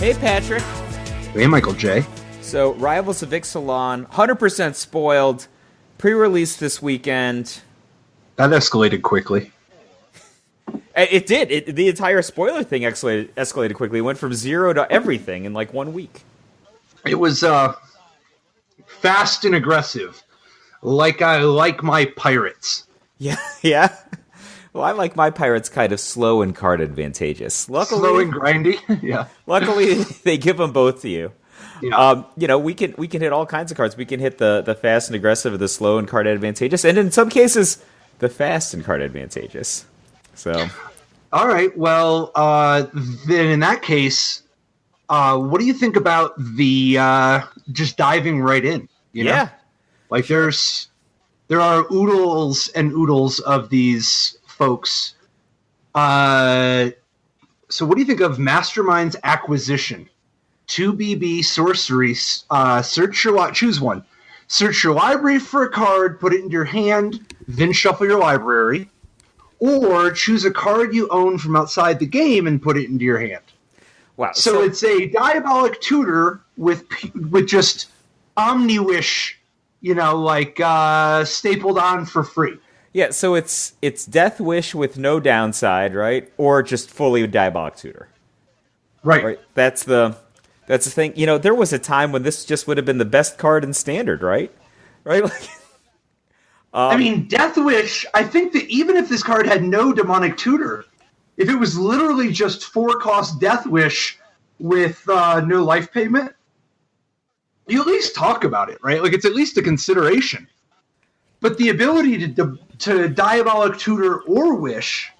Hey, Patrick. Hey, Michael J. So, Rivals of Ixalan, 100% spoiled, pre-release this weekend. That escalated quickly. It did. The entire spoiler thing escalated quickly. It went from 0 to everything in like 1 week. It was fast and aggressive, like I like my pirates. Yeah. Well, I like my pirates kind of slow and card advantageous. Luckily, slow and grindy. Yeah. Luckily, they give them both to you. Yeah. We can hit all kinds of cards. We can hit the fast and aggressive, the slow and card advantageous, and in some cases, the fast and card advantageous. So, all right. Well, then in that case, what do you think about the just diving right in? You know? Like there are oodles and oodles of these folks. So what do you think of Masterminds Acquisition? 2BB sorcery. Choose one. Search your library for a card, put it into your hand, then shuffle your library. Or choose a card you own from outside the game and put it into your hand. Wow! So it's a diabolic tutor with just Omni-Wish, stapled on for free. Yeah, so it's Death Wish with no downside, right? Or just fully diabolic tutor. Right. That's the thing. There was a time when this just would have been the best card in Standard, right? Right? Death Wish, I think that even if this card had no demonic tutor, if it was literally just 4-cost Death Wish with no life payment, you at least talk about it, right? Like, it's at least a consideration. But the ability to diabolic tutor or wish,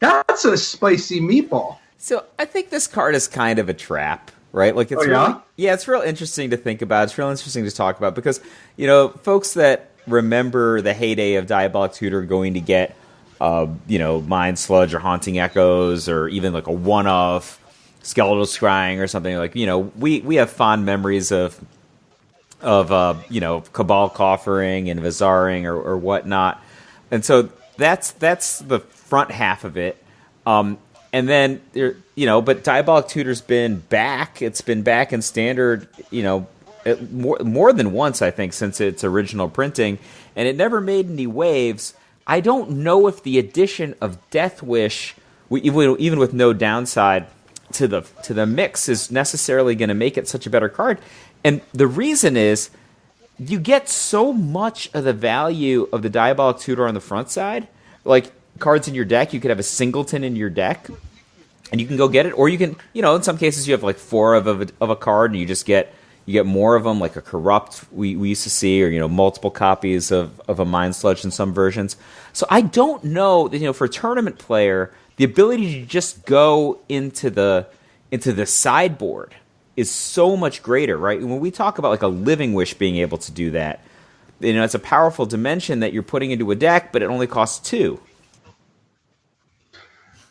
that's a spicy meatball. So I think this card is kind of a trap, right? Like, it's it's real interesting to think about. It's real interesting to talk about because, folks that remember the heyday of diabolic tutor going to get Mind Sludge or Haunting Echoes or even like a one-off Skeletal Scrying or something like, we have fond memories of Cabal Coffering and Vizaring or whatnot. And so that's the front half of it. And then, but Diabolic Tutor's been back. It's been back in Standard, more than once, I think, since its original printing. And it never made any waves. I don't know if the addition of Death Wish, even with no downside to the mix, is necessarily going to make it such a better card. And the reason is you get so much of the value of the Diabolic Tutor on the front side. Like cards in your deck, you could have a singleton in your deck, and you can go get it. Or you can, in some cases you have like 4 of a card, and you get more of them, like a Corrupt we used to see, or multiple copies of a Mind Sludge in some versions. So I don't know that, for a tournament player, the ability to just go into the sideboard is so much greater, right? When we talk about like a Living Wish being able to do that, it's a powerful dimension that you're putting into a deck, but it only costs 2.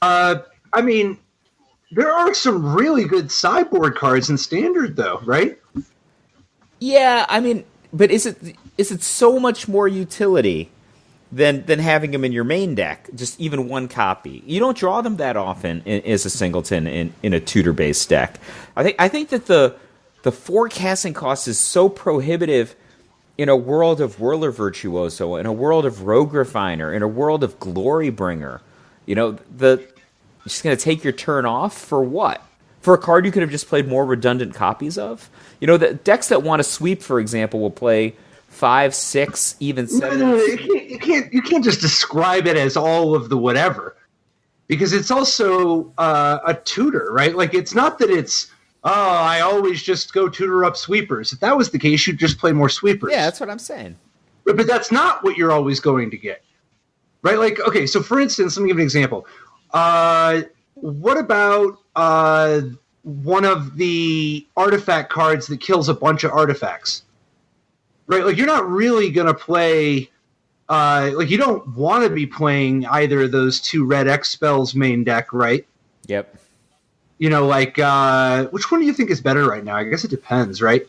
There are some really good sideboard cards in Standard, though, right? Yeah, but is it so much more utility than having them in your main deck? Just even one copy. You don't draw them that often as a singleton in a tutor-based deck. I think that the forecasting cost is so prohibitive in a world of Whirler Virtuoso, in a world of Rogue Refiner, in a world of Glorybringer. Just going to take your turn off for what? For a card you could have just played more redundant copies of? The decks that want to sweep, for example, will play 5, 6, even 7. No, you can't just describe it as all of the whatever, because it's also a tutor, right? Like, it's not that it's I always just go tutor up sweepers. If that was the case, you'd just play more sweepers. Yeah, that's what I'm saying. But that's not what you're always going to get, right? Like, okay, so for instance, let me give an example. What about one of the artifact cards that kills a bunch of artifacts? Right, like you're not really going to play, you don't want to be playing either of those 2 red X spells main deck, right? Yep. Which one do you think is better right now? I guess it depends, right?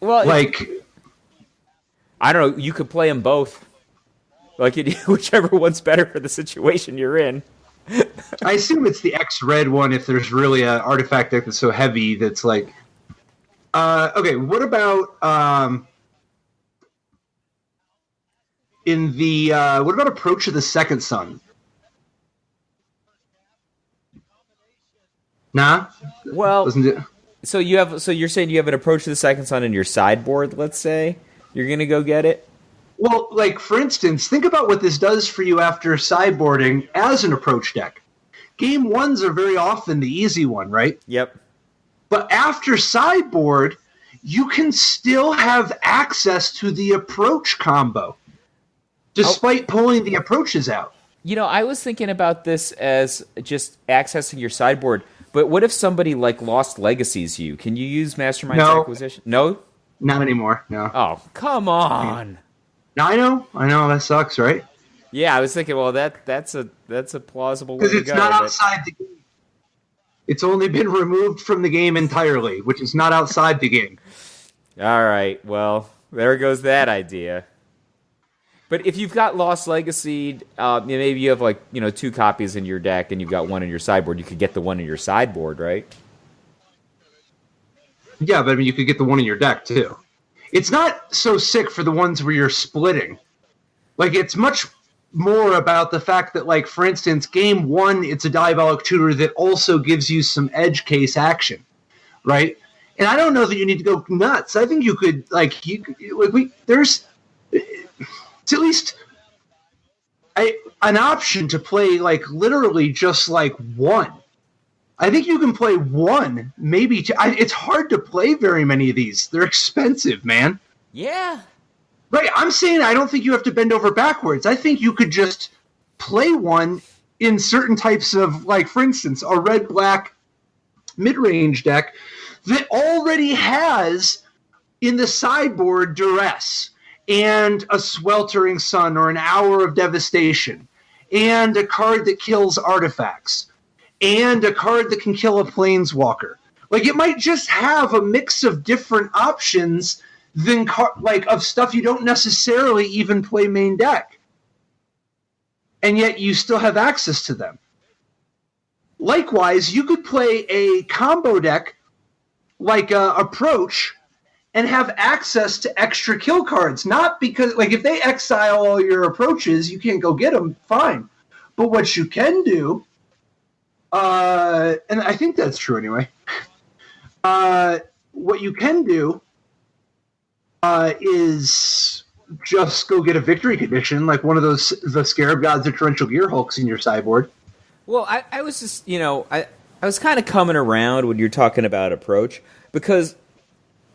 Well, I don't know. You could play them both. Whichever one's better for the situation you're in. I assume it's the X-Red one if there's really an artifact deck that's so heavy that's like... okay, what about... what about Approach of the Second Sun? Nah? Well, so you're saying you have an Approach of the Second Sun in your sideboard, let's say? You're going to go get it? Well, like, for instance, think about what this does for you after sideboarding as an Approach deck. Game ones are very often the easy one, right? Yep. But after sideboard, you can still have access to the Approach combo, despite pulling the approaches out. You know, I was thinking about this as just accessing your sideboard, but what if somebody, like, Lost Legacies you? Can you use Masterminds Acquisition? No? Not anymore, no. Oh, come on! I know, that sucks, right? Yeah, I was thinking, well, that's a plausible way to go. Because it's not outside the game. It's only been removed from the game entirely, which is not outside the game. All right, well, there goes that idea. But if you've got Lost Legacy, maybe you have, like, 2 copies in your deck and you've got one in your sideboard, you could get the one in your sideboard, right? Yeah, but I mean, you could get the one in your deck, too. It's not so sick for the ones where you're splitting. Like, it's much more about the fact that, like, for instance, game one, it's a Diabolic Tutor that also gives you some edge case action, right? And I don't know that you need to go nuts. I think you could, there's... It's at least an option to play, like, literally just, like, one. I think you can play one, maybe two. It's hard to play very many of these. They're expensive, man. Yeah. Right, I'm saying I don't think you have to bend over backwards. I think you could just play one in certain types of, like, for instance, a red-black mid-range deck that already has in the sideboard Duress, and a Sweltering Sun or an Hour of Devastation, and a card that kills artifacts, and a card that can kill a Planeswalker. Like, it might just have a mix of different options than of stuff you don't necessarily even play main deck. And yet you still have access to them. Likewise, you could play a combo deck like Approach and have access to extra kill cards. Not because, like, if they exile all your approaches, you can't go get them, fine. But what you can do, and I think that's true anyway, what you can do is just go get a victory condition, like one of the Scarab Gods or Torrential Gear Hulks in your sideboard. Well, I was just, I was kind of coming around when you're talking about Approach, because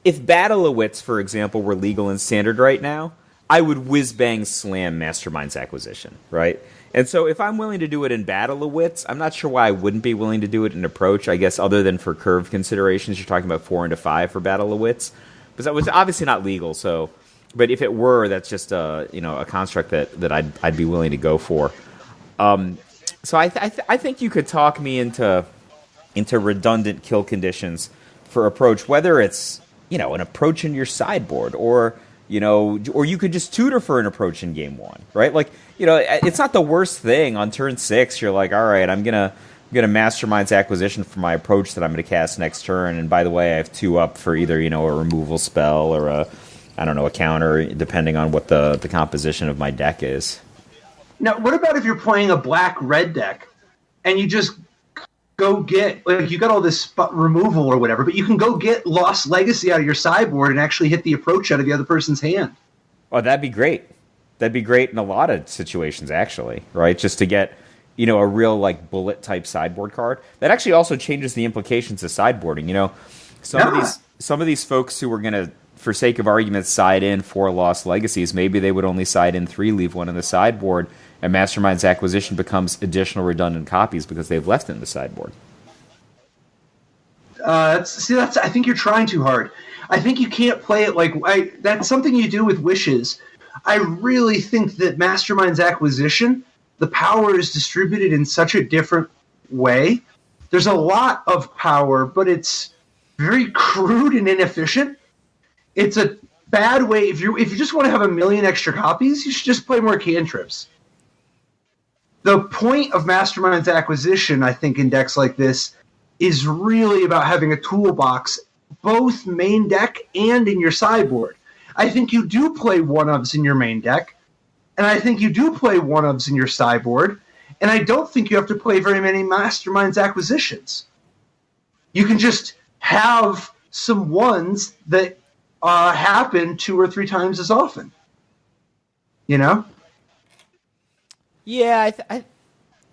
if Battle-O-Wits, for example, were legal in Standard right now, I would whiz-bang slam Masterminds Acquisition, right? And so if I'm willing to do it in Battle-O-Wits, I'm not sure why I wouldn't be willing to do it in Approach, I guess, other than for curve considerations. You're talking about 4 into 5 for Battle-O-Wits. But that was obviously not legal, so... But if it were, that's just a construct that I'd be willing to go for. So I think you could talk me into redundant kill conditions for Approach, whether it's an Approach in your sideboard, or you could just tutor for an Approach in game one, right? Like, it's not the worst thing on turn 6. You're like, all right, I'm gonna Masterminds Acquisition for my Approach that I'm gonna cast next turn, and by the way, I have 2 up for either a removal spell or a counter, depending on what the composition of my deck is. Now, what about if you're playing a black-red deck and you just go get, like, you got all this removal or whatever, but you can go get Lost Legacy out of your sideboard and actually hit the Approach out of the other person's hand? Oh, that'd be great. That'd be great in a lot of situations, actually, right? Just to get, a real, like, bullet-type sideboard card. That actually also changes the implications of sideboarding. Some of these folks who are going to, for sake of argument, side in 4 Lost Legacies, maybe they would only side in 3, leave 1 in the sideboard, and Masterminds Acquisition becomes additional redundant copies because they've left it in the sideboard. I think you're trying too hard. I think you can't play it like... that's something you do with Wishes. I really think that Masterminds Acquisition, the power is distributed in such a different way. There's a lot of power, but it's very crude and inefficient. It's a bad way. If you just want to have a million extra copies, you should just play more cantrips. the point of Masterminds acquisition, I think, in decks like this is really about having a toolbox, both main deck and in your sideboard. I think you do play one-ofs in your main deck, and I think you do play one-ofs in your sideboard, and I don't think you have to play very many Masterminds acquisitions. You can just have some ones that happen 2 or 3 times as often. You know? Yeah,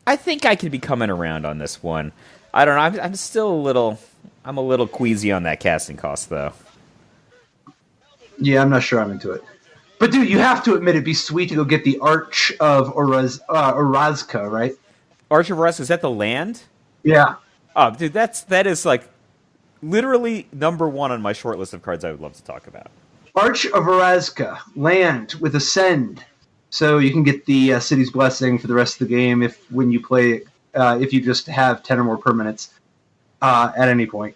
I think I could be coming around on this one. I don't know. I'm still I'm a little queasy on that casting cost, though. Yeah, I'm not sure I'm into it. But dude, you have to admit it'd be sweet to go get the Arch of Orazca, right? Arch of Orazca, is that the land? Yeah. Oh, dude, that is like literally number 1 on my short list of cards I would love to talk about. Arch of Orazca, land with Ascend. So you can get the City's Blessing for the rest of the game when you play, if you just have 10 or more permanents at any point.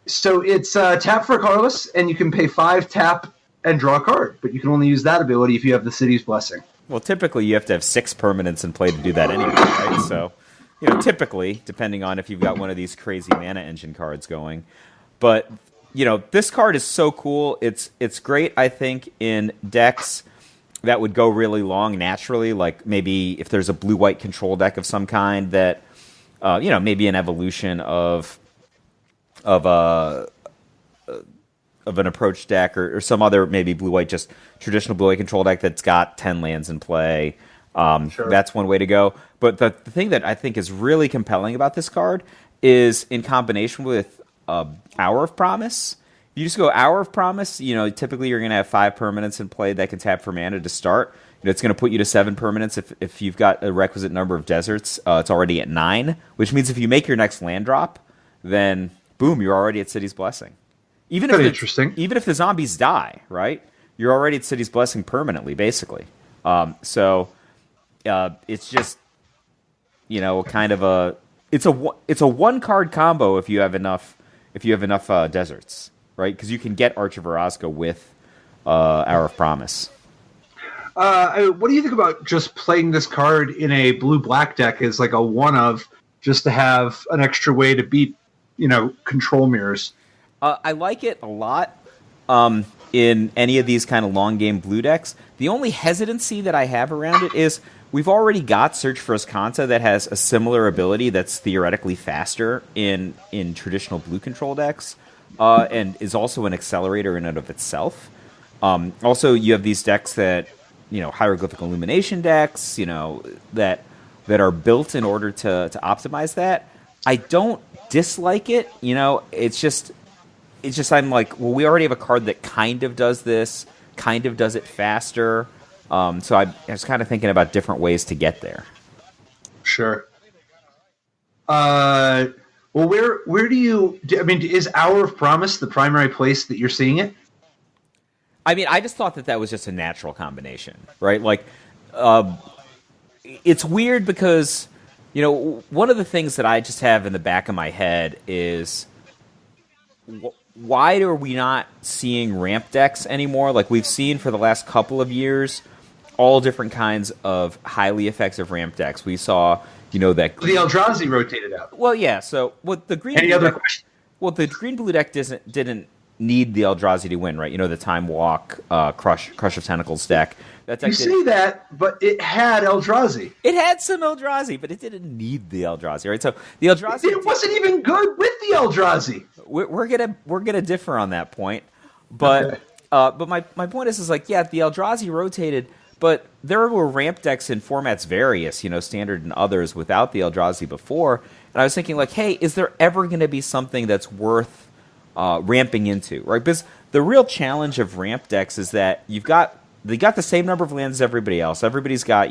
So it's tap for a colorless, and you can pay 5 tap and draw a card. But you can only use that ability if you have the City's Blessing. Well, typically you have to have 6 permanents in play to do that anyway, right? So, typically, depending on if you've got one of these crazy mana engine cards going. But, this card is so cool. It's great, I think, in decks that would go really long naturally, like maybe if there's a blue-white control deck of some kind that, maybe an evolution of an approach deck or some other maybe blue-white, just traditional blue-white control deck that's got 10 lands in play. Sure. That's one way to go. But the thing that I think is really compelling about this card is in combination with Hour of Promise. You just go Hour of Promise, typically you're going to have 5 permanents in play that can tap for mana to start. It's going to put you to 7 permanents if you've got a requisite number of deserts. It's already at 9, which means if you make your next land drop, then boom, you're already at City's Blessing. Even if the zombies die, right? You're already at City's Blessing permanently, basically. So it's just, kind of it's a 1-card combo if you have enough deserts. Right, because you can get Arch of Orazca with Hour of Promise. What do you think about just playing this card in a blue-black deck as like a one-of, just to have an extra way to beat, control mirrors? I like it a lot in any of these kind of long-game blue decks. The only hesitancy that I have around it is we've already got Search for Azcanta that has a similar ability that's theoretically faster in traditional blue control decks. And is also an accelerator in and of itself. Also, you have these decks that, hieroglyphic illumination decks, that are built in order to optimize that. I don't dislike it. It's just I'm like, well, we already have a card that kind of does this, kind of does it faster. So I was kind of thinking about different ways to get there. Sure. Well, where do you... is Hour of Promise the primary place that you're seeing it? I just thought that was just a natural combination, right? Like, it's weird because, one of the things that I just have in the back of my head is, why are we not seeing ramp decks anymore? Like, we've seen for the last couple of years, all different kinds of highly effective ramp decks. We saw... that the Eldrazi rotated out. Well, yeah. So, the green. Any other question? Well, the green blue deck didn't need the Eldrazi to win, right? The Time Walk, Crush of Tentacles deck. That deck say that, but it had Eldrazi. It had some Eldrazi, but it didn't need the Eldrazi, right? So the Eldrazi. It wasn't even good with the Eldrazi. We're gonna differ on that point, but okay. But my point is like, yeah, the Eldrazi rotated. But there were ramp decks in formats various, standard and others without the Eldrazi before. And I was thinking like, hey, is there ever going to be something that's worth ramping into, right? Because the real challenge of ramp decks is that they got the same number of lands as everybody else. Everybody's got,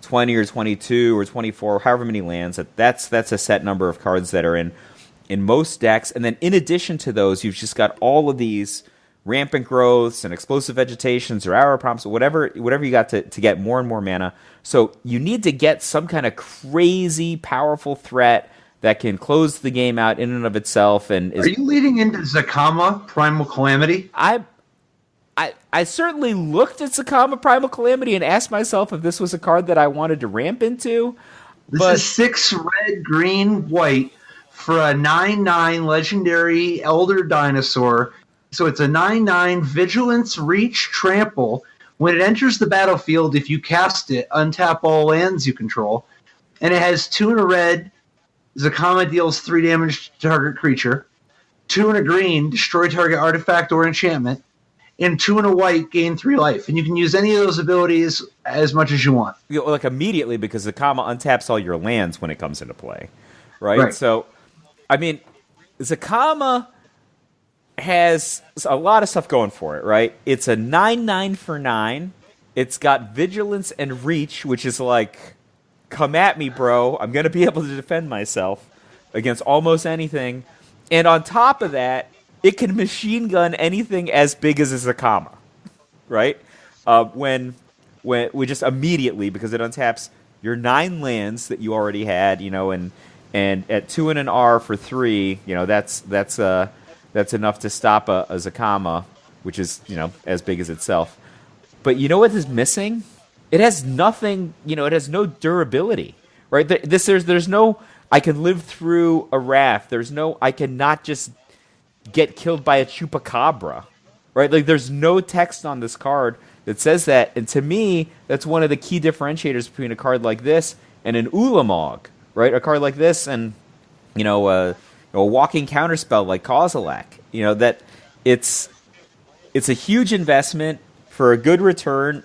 20 or 22 or 24, however many lands. That's a set number of cards that are in most decks. And then in addition to those, you've just got all of these rampant growths and explosive vegetations or Hour of Promise, whatever you got to get more and more mana. So you need to get some kind of crazy powerful threat that can close the game out in and of itself. And are you leading into Zacama, Primal Calamity? I certainly looked at Zacama Primal Calamity and asked myself if this was a card that I wanted to ramp into. This is 6 red, green, white for a 9/9 legendary Elder Dinosaur. So it's a 9/9 Vigilance, Reach, Trample. When it enters the battlefield, if you cast it, untap all lands you control. And it has 2 and a red. Zacama deals 3 damage to target creature. 2 and a green, destroy target artifact or enchantment. And 2 and a white, gain 3 life. And you can use any of those abilities as much as you want. Like immediately, because Zacama untaps all your lands when it comes into play. Right? So, I mean, Zacama has a lot of stuff going for it, right? It's a 9/9 for 9. It's got Vigilance and Reach, which is like, come at me, bro. I'm going to be able to defend myself against almost anything. And on top of that, it can machine gun anything as big as a Zacama, right? When we just immediately, because it untaps your 9 lands that you already had, and at 2 and an R for 3, that's enough to stop a Zacama, which is as big as itself. But you know what is missing? It has nothing. It has no durability, right? There's no I can live through a Wrath. There's no I cannot just get killed by a Chupacabra, right? Like there's no text on this card that says that. And to me, that's one of the key differentiators between a card like this and an Ulamog, right? A card like this and a walking counterspell like Kozilek. That it's a huge investment for a good return,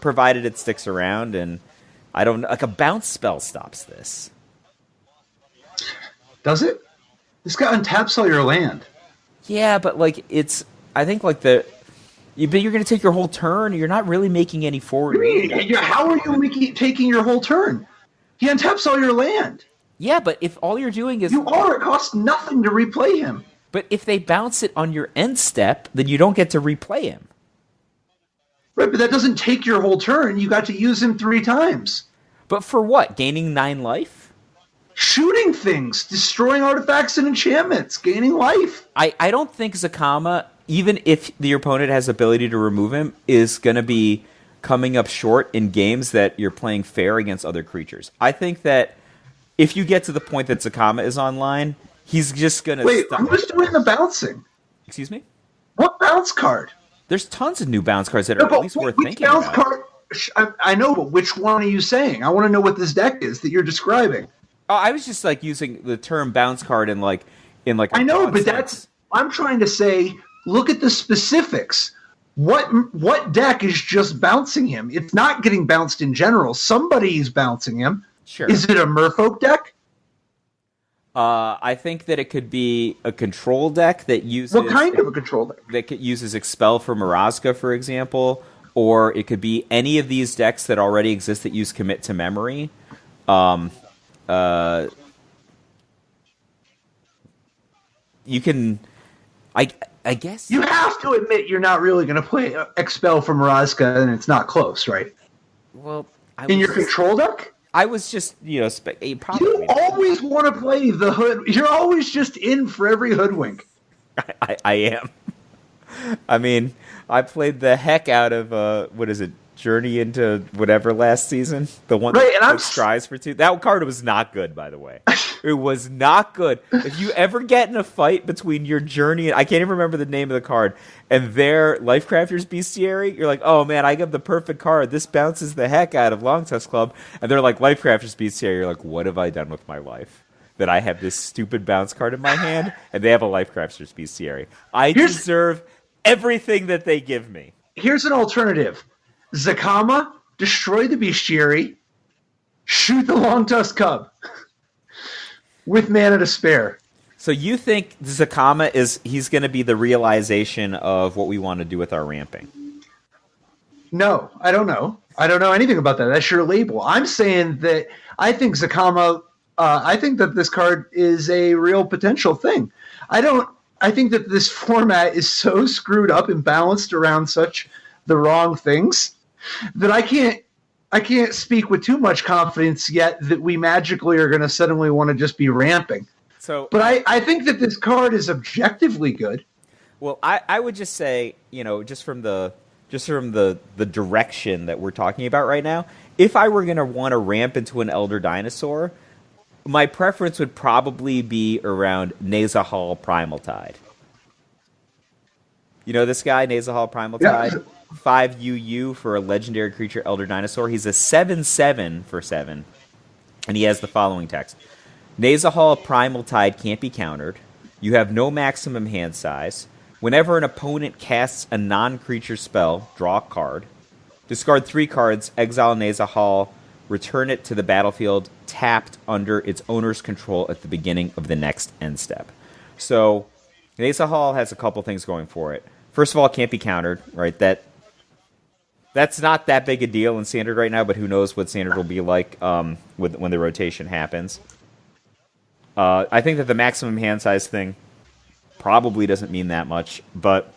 provided it sticks around. And I don't like a bounce spell stops this. Does it? This guy untaps all your land. Yeah, but like I think like but you're going to take your whole turn. You're not really making any forward. How are you taking your whole turn? He untaps all your land. Yeah, but if all you're doing is... it costs nothing to replay him. But if they bounce it on your end step, then you don't get to replay him. Right, but that doesn't take your whole turn. You got to use him 3 times. But for what? Gaining 9 life? Shooting things, destroying artifacts and enchantments, gaining life. I don't think Zacama, even if the opponent has the ability to remove him, is going to be coming up short in games that you're playing fair against other creatures. I think that if you get to the point that Zacama is online, he's just going to... Wait, who's doing the bouncing? Excuse me? What bounce card? There's tons of new bounce cards that are at least worth thinking about. Which bounce card? I know, but which one are you saying? I want to know what this deck is that you're describing. Oh, I was just like using the term bounce card in like. I know, but I'm trying to say. Look at the specifics. What deck is just bouncing him? It's not getting bounced in general. Somebody's bouncing him. Sure. Is it a Merfolk deck? I think that it could be a control deck that uses. What kind of a control deck? That uses Expel from Orazca, for example, or it could be any of these decks that already exist that use Commit to Memory. You can, I guess you have to admit you're not really going to play Expel from Orazca, and it's not close, right? Well, in your control deck, I was just you always want to play the hood. You're always just in for every hoodwink. I am. I mean, I played the heck out of what is it? Journey into whatever last season, the one that strives for 2. That card was not good, by the way. It was not good. If you ever get in a fight between your Journey, I can't even remember the name of the card, and their Lifecrafter's Bestiary, you're like, oh man, I got the perfect card. This bounces the heck out of Long Tusk Club, and they're like Lifecrafter's Bestiary. You're like, what have I done with my life? That I have this stupid bounce card in my hand, and they have a Lifecrafter's Bestiary. I deserve everything that they give me. Here's an alternative. Zacama, destroy the Bestiary, shoot the Long Tusk Cub with mana to spare. So you think Zacama he's going to be the realization of what we want to do with our ramping? No, I don't know. I don't know anything about that. That's your label. I'm saying that I think Zacama, I think that this card is a real potential thing. I think that this format is so screwed up and balanced around such the wrong things that I can't speak with too much confidence yet that we magically are going to suddenly want to just be ramping. But I think that this card is objectively good. Well, I would just say, just from the direction that we're talking about right now, if I were going to want to ramp into an Elder Dinosaur, my preference would probably be around Nezahal Primal Tide. You know this guy, Nezahal Primal Tide? 5 UU for a legendary creature Elder Dinosaur. He's a 7/7 for 7. And he has the following text. Nezahal Primal Tide can't be countered. You have no maximum hand size. Whenever an opponent casts a non-creature spell, draw a card. Discard 3 cards, exile Nezahal, return it to the battlefield tapped under its owner's control at the beginning of the next end step. So, Nezahal has a couple things going for it. First of all, it can't be countered, right? That's not that big a deal in Standard right now, but who knows what Standard will be like when the rotation happens. I think that the maximum hand size thing probably doesn't mean that much, but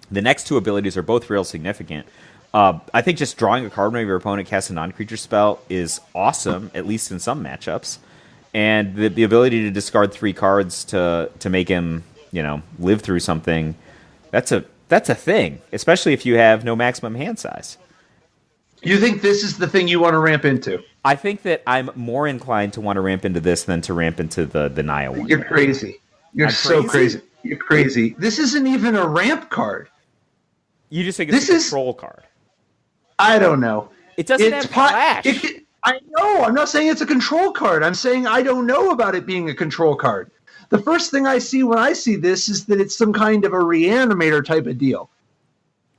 the next 2 abilities are both real significant. I think just drawing a card whenever your opponent casts a non-creature spell is awesome, at least in some matchups. And the ability to discard 3 cards to make him, live through something, that's a thing, especially if you have no maximum hand size. You think this is the thing you want to ramp into? I think that I'm more inclined to want to ramp into this than to ramp into the Naya one. You're crazy. You're so crazy. You're crazy. This isn't even a ramp card. You just think it's a control card. I don't know. It doesn't have flash. I know. I'm not saying it's a control card. I'm saying I don't know about it being a control card. The first thing I see when I see this is that it's some kind of a reanimator type of deal.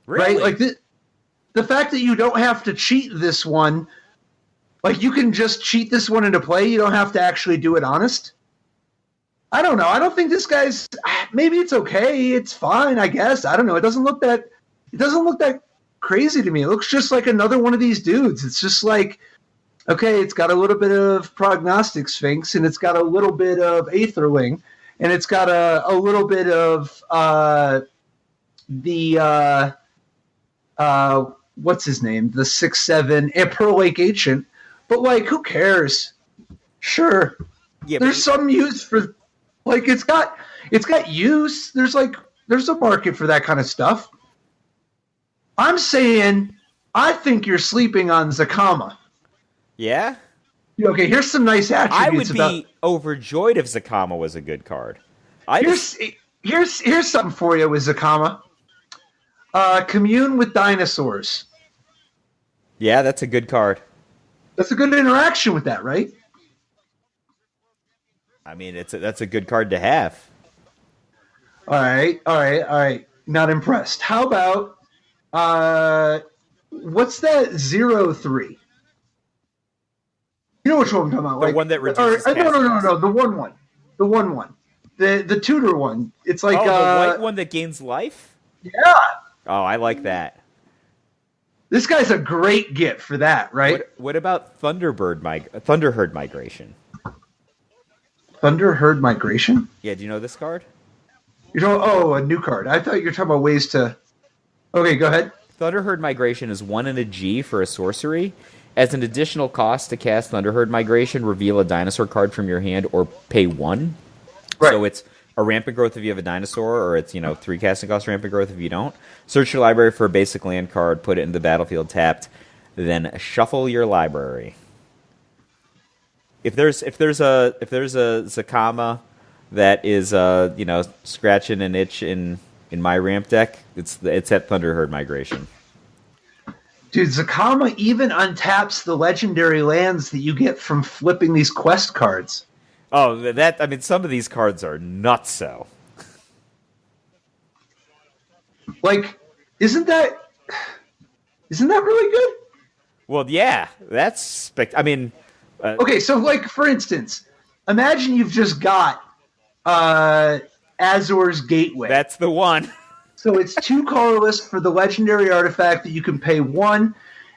Really? Right? Like the fact that you don't have to cheat this one, like you can just cheat this one into play. You don't have to actually do it honest. I don't know. I don't think this guy's. Maybe it's okay. It's fine, I guess. I don't know. It doesn't look that crazy to me. It looks just like another one of these dudes. It's just like, okay, it's got a little bit of Prognostic Sphinx, and it's got a little bit of Aetherling, and it's got a little bit of what's his name? The 6/7 Pearl Lake Ancient. But like, who cares? Sure. Yeah, there's some use for, like, it's got use. There's a market for that kind of stuff. I'm saying, I think you're sleeping on Zacama. Yeah? Okay, here's some nice attributes. I would be overjoyed if Zacama was a good card. Here's something for you with Zacama. Commune with dinosaurs. Yeah, that's a good card. That's a good interaction with that, right? I mean, that's a good card to have. All right. Not impressed. How about what's that 0/3? You know which one I'm talking about? The one that reduces. No. The 1/1. The 1/1. The tutor one. It's like the white one that gains life. Yeah. Oh, I like that. This guy's a great get for that, right? What about Thunderherd Migration? Thunderherd Migration? Yeah, do you know this card? A new card. I thought you were talking about ways to... Okay, go ahead. Thunderherd Migration is 1 and a G for a sorcery. As an additional cost to cast Thunderherd Migration, reveal a dinosaur card from your hand or pay 1. Right. So it's a rampant growth if you have a dinosaur, or it's 3 casting cost rampant growth if you don't. Search your library for a basic land card, put it in the battlefield tapped, then shuffle your library. If there's a Zacama that is scratching an itch in my ramp deck, it's at Thunderherd Migration. Dude, Zacama even untaps the legendary lands that you get from flipping these quest cards. Oh, some of these cards are nutso. Like, isn't that really good? Well, yeah, that's okay, so like, for instance, imagine you've just got Azor's Gateway. That's the one. So it's 2 colorless for the legendary artifact that you can pay 1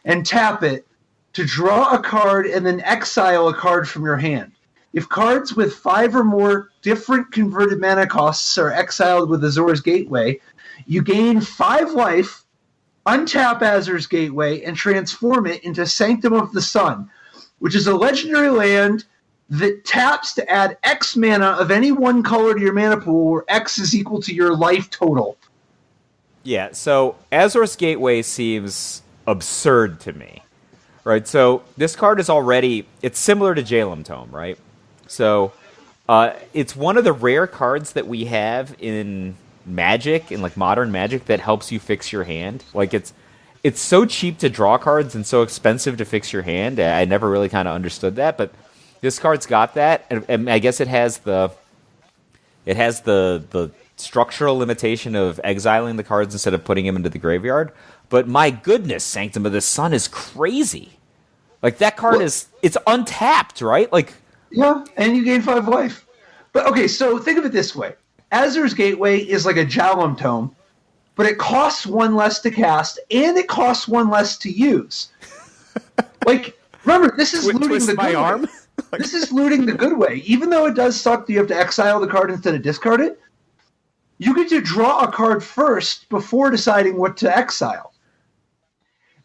and tap it to draw a card and then exile a card from your hand. If cards with 5 or more different converted mana costs are exiled with Azor's Gateway, you gain 5 life, untap Azor's Gateway, and transform it into Sanctum of the Sun, which is a legendary land that taps to add X mana of any one color to your mana pool, where X is equal to your life total. Yeah, so Azor's Gateway seems absurd to me. Right, so this card is already... It's similar to Jalum Tome, right? So it's one of the rare cards that we have in Magic, in like modern Magic, that helps you fix your hand. Like, it's so cheap to draw cards and so expensive to fix your hand. I never really kind of understood that, but this card's got that, and I guess it has the structural limitation of exiling the cards instead of putting them into the graveyard. But my goodness, Sanctum of the Sun is crazy. Like, that card it's untapped, right? Like, yeah, and you gain 5 life. But okay, so think of it this way: Azor's Gateway is like a Jalum Tome, but it costs 1 less to cast, and it costs 1 less to use. Like, remember, this is looting the good way. This is looting the good way. Even though it does suck that you have to exile the card instead of discard it, you get to draw a card first before deciding what to exile.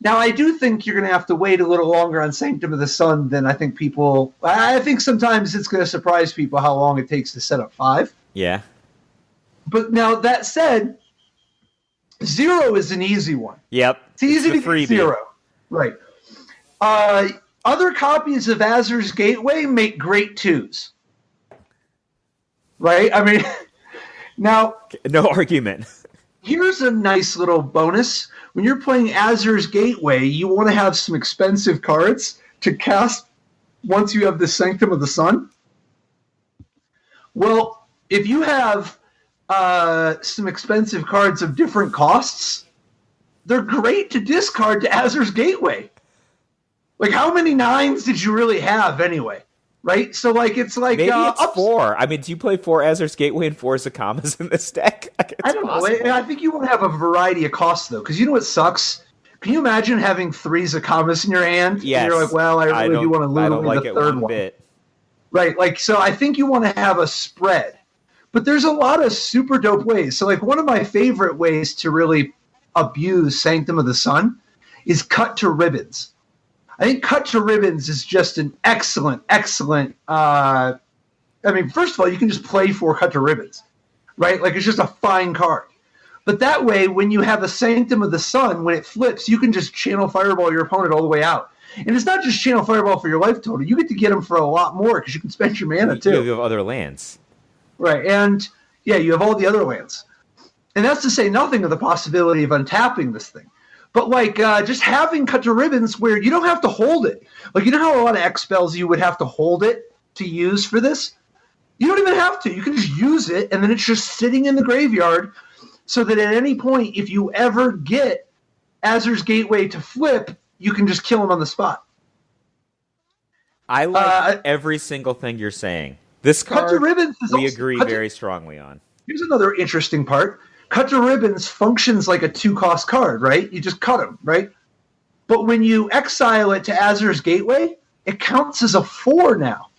Now, I do think you're going to have to wait a little longer on Sanctum of the Sun than I think people... I think sometimes it's going to surprise people how long it takes to set up 5. Yeah. But now, that said, 0 is an easy one. Yep. It's easy to get 0. Right. Other copies of Azor's Gateway make great 2s. Right? I mean, now... No argument. Here's a nice little bonus. When you're playing Azor's Gateway, you want to have some expensive cards to cast once you have the Sanctum of the Sun. Well, if you have some expensive cards of different costs, they're great to discard to Azor's Gateway. Like, how many 9s did you really have anyway? Right? So, like, it's like... Maybe it's 4. I mean, do you play 4 Azor's Gateway and 4 Zacamas in this deck? I don't know. I think you want to have a variety of costs, though, because you know what sucks? Can you imagine having 3 Zacamas in your hand? Yes. And you're like, well, I really do want to loot away the third one. Bit. Right, like, so I think you want to have a spread. But there's a lot of super dope ways. So, like, one of my favorite ways to really abuse Sanctum of the Sun is cut to ribbons. I think Cut to Ribbons is just an excellent... I mean, first of all, you can just play for Cut to Ribbons, right? Like, it's just a fine card. But that way, when you have a Sanctum of the Sun, when it flips, you can just Channel Fireball your opponent all the way out. And it's not just Channel Fireball for your life total. You get to get them for a lot more because you can spend your mana, too. You have other lands. Right, and, yeah, you have all the other lands. And that's to say nothing of the possibility of untapping this thing. But, like, just having Cut to Ribbons where you don't have to hold it. Like, you know how a lot of X spells you would have to hold it to use for this? You don't even have to. You can just use it, and then it's just sitting in the graveyard so that at any point, if you ever get Azor's Gateway to flip, you can just kill him on the spot. I like every single thing you're saying. This card, Cut to Ribbons is we agree very strongly on. Here's another interesting part. Cut to Ribbons functions like a 2-cost card, right? You just cut them, right? But when you exile it to Azor's Gateway, it counts as a 4 now.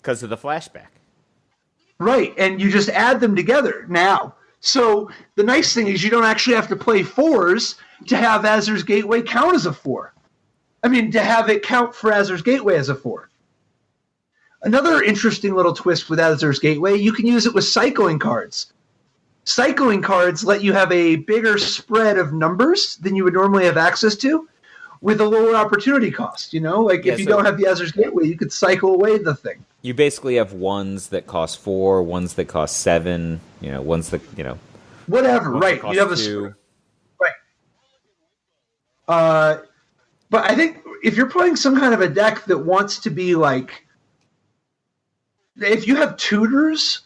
Because of the flashback. Right, and you just add them together now. So the nice thing is you don't actually have to play 4s to have Azor's Gateway count as a 4. I mean, to have it count for Azor's Gateway as a 4. Another interesting little twist with Azor's Gateway, you can use it with cycling cards. Cycling cards let you have a bigger spread of numbers than you would normally have access to with a lower opportunity cost, you know? Like, if you don't have the Azor's Gateway, you could cycle away the thing. You basically have ones that cost 4, ones that cost 7, ones that, Whatever, right. You have a 2. Right. But I think if you're playing some kind of a deck that wants to be like... If you have tutors,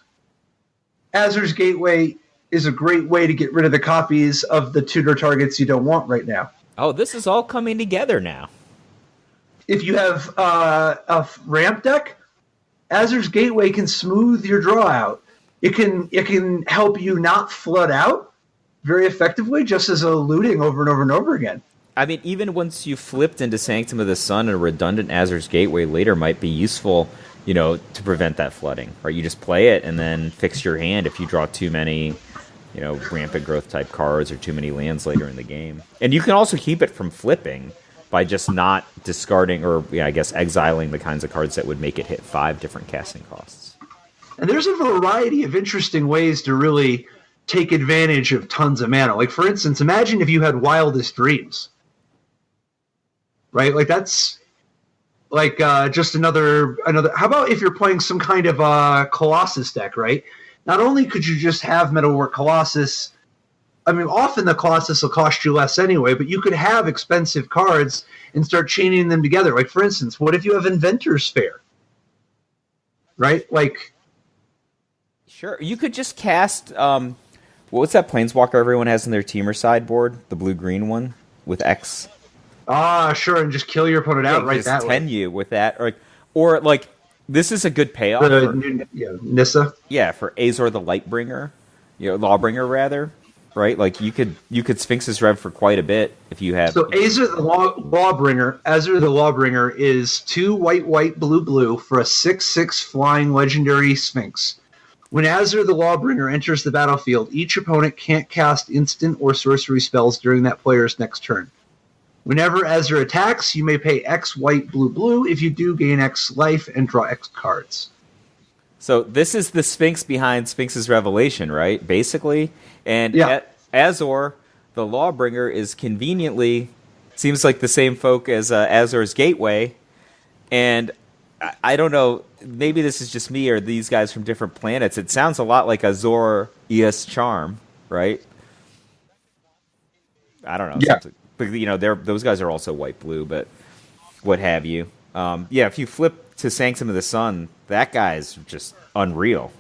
Azor's Gateway is a great way to get rid of the copies of the tutor targets you don't want right now. Oh, this is all coming together now. If you have a ramp deck, Azor's Gateway can smooth your draw out. It can help you not flood out very effectively, just as a looting over and over and over again. I mean, even once you flipped into Sanctum of the Sun, a redundant Azor's Gateway later might be useful, to prevent that flooding. Right? You just play it and then fix your hand if you draw too many, rampant growth type cards or too many lands later in the game. And you can also keep it from flipping. by just not discarding or, I guess, exiling the kinds of cards that would make it hit 5 different casting costs. And there's a variety of interesting ways to really take advantage of tons of mana. Like, for instance, imagine if you had Wildest Dreams. Right? Like, that's like just another. How about if you're playing some kind of Colossus deck, right? Not only could you just have Metalwork Colossus, I mean, often the Colossus will cost you less anyway, but you could have expensive cards and start chaining them together. Like, for instance, what if you have Inventor's Fair? Right? Like, sure. You could just cast, what's that Planeswalker everyone has in their teamer sideboard? The blue-green one with X? Sure, and just kill your opponent outright that way. 10 you with that. Or this is a good payoff. Nissa? Yeah, for Azor the Lightbringer. Lawbringer, rather. Right? Like, you could Sphinx's Rev for quite a bit if you have... So Azor the Lawbringer is 2 white, blue for a 6/6 flying legendary Sphinx. When Azor the Lawbringer enters the battlefield, each opponent can't cast instant or sorcery spells during that player's next turn. Whenever Azor attacks, you may pay X white, blue. If you do, gain X life and draw X cards. So this is the Sphinx behind Sphinx's Revelation, right? Basically. And Azor, the Lawbringer, is conveniently, seems like the same folk as Azor's Gateway. And I don't know, maybe this is just me or these guys from different planets. It sounds a lot like Azor ES Charm, right? I don't know. Yeah. But, those guys are also white-blue, but what have you. If you flip to Sanctum of the Sun, that guy's just unreal.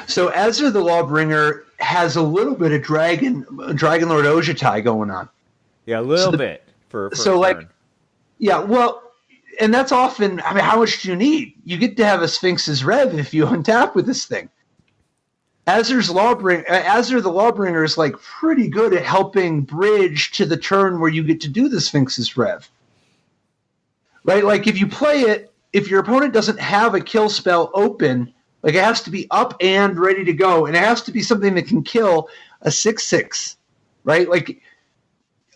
So Azor the Lawbringer has a little bit of Dragon Lord Ojutai going on. Yeah, a little bit. For and that's often, I mean, how much do you need? You get to have a Sphinx's Rev if you untap with this thing. Azor the Lawbringer is pretty good at helping bridge to the turn where you get to do the Sphinx's Rev. Right? Like, if you play it, if your opponent doesn't have a kill spell open, it has to be up and ready to go, and it has to be something that can kill a 6/6, right? Like,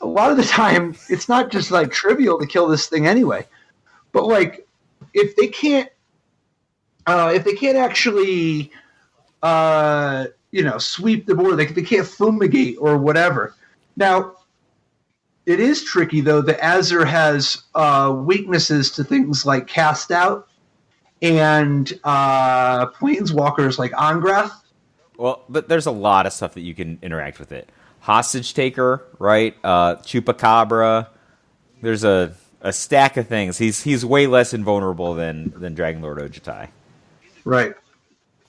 a lot of the time, it's not just trivial to kill this thing anyway. But if they can't actually sweep the board, they can't fumigate or whatever. Now, it is tricky though that Azor has weaknesses to things like Cast Out and Planeswalkers like Angrath. Well, but there's a lot of stuff that you can interact with it. Hostage Taker, right? Chupacabra. There's a stack of things. He's way less invulnerable than Dragon Lord Ojutai. Right.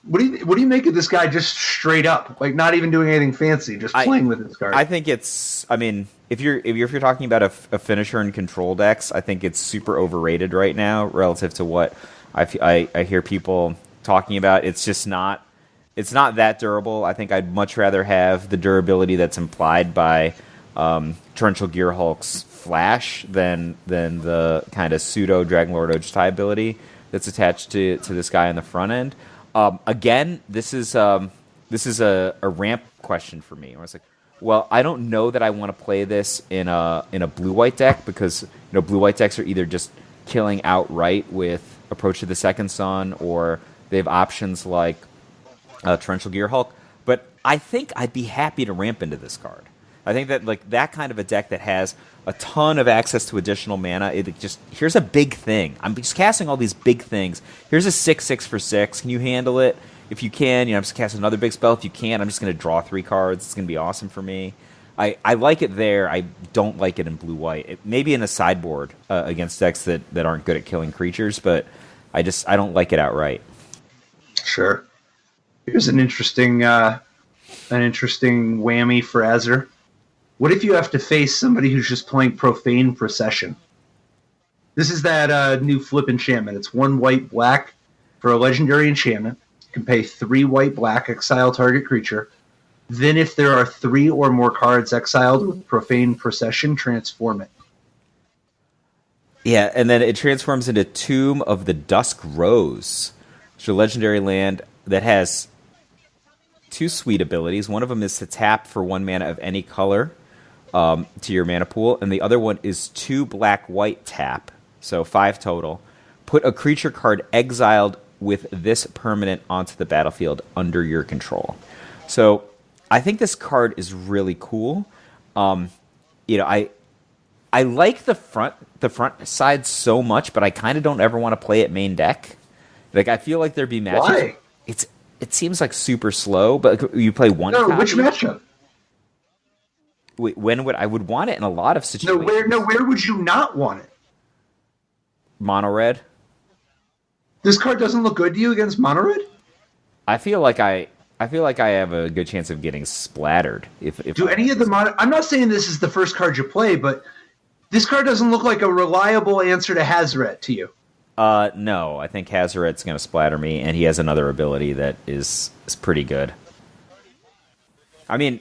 What do you make of this guy just straight up, not even doing anything fancy, just playing with his card? I think it's. I mean, if you're talking about a finisher in control decks, I think it's super overrated right now relative to what I hear people talking about. It's just not. It's not that durable. I think I'd much rather have the durability that's implied by Torrential Gearhulk's Flash than the kind of pseudo Dragon Lord Ojutai ability that's attached to this guy on the front end. Again, this is a ramp question for me. I was like, well, I don't know that I want to play this in a blue-white deck because blue-white decks are either just killing outright with Approach to the Second Sun, or they have options like Torrential Gearhulk. But I think I'd be happy to ramp into this card. I think that that kind of a deck that has a ton of access to additional mana, here's a big thing. I'm just casting all these big things. Here's a 6/6 for 6. Can you handle it? If you can, I'm just casting another big spell. If you can't, I'm just going to draw 3 cards. It's going to be awesome for me. I like it there. I don't like it in blue-white. Maybe in a sideboard against decks that aren't good at killing creatures, but I don't like it outright. Sure. Here's an interesting whammy for Azor. What if you have to face somebody who's just playing Profane Procession? This is that new flip enchantment. It's 1 white-black for a legendary enchantment. You can pay 3 white-black, exile target creature. Then if there are 3 or more cards exiled with Profane Procession, transform it. Yeah, and then it transforms into Tomb of the Dusk Rose, which is a legendary land that has 2 sweet abilities. One of them is to tap for 1 mana of any color, to your mana pool, and the other one is 2 black-white tap, so 5 total. Put a creature card exiled with this permanent onto the battlefield under your control. So I think this card is really cool. I like the front side so much, but I kind of don't ever want to play it main deck. Like, I feel like there'd be matchups. Why? It seems like super slow, but you play one. No, which matchup? Wait, I would want it in a lot of situations. Where would you not want it? Mono red. This card doesn't look good to you against mono red? I feel like I have a good chance of getting splattered. I'm not saying this is the first card you play, but this card doesn't look like a reliable answer to Hazoret to you. No, I think Hazoret's going to splatter me, and he has another ability that is pretty good. I mean,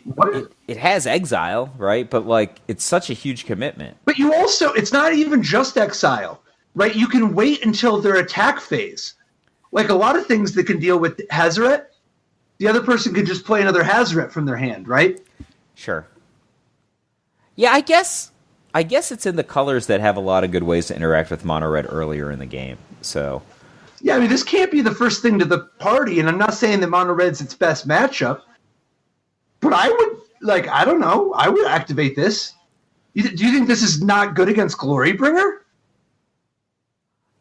it has exile, right? But, like, it's such a huge commitment. But you also, it's not even just exile, right? You can wait until their attack phase. Like a lot of things that can deal with Hazoret, the other person could just play another Hazoret from their hand, right? Sure. Yeah, I guess it's in the colors that have a lot of good ways to interact with mono red earlier in the game. So, yeah, I mean, this can't be the first thing to the party, and I'm not saying that mono red's its best matchup, but I don't know, I would activate this. Do you think this is not good against Glorybringer?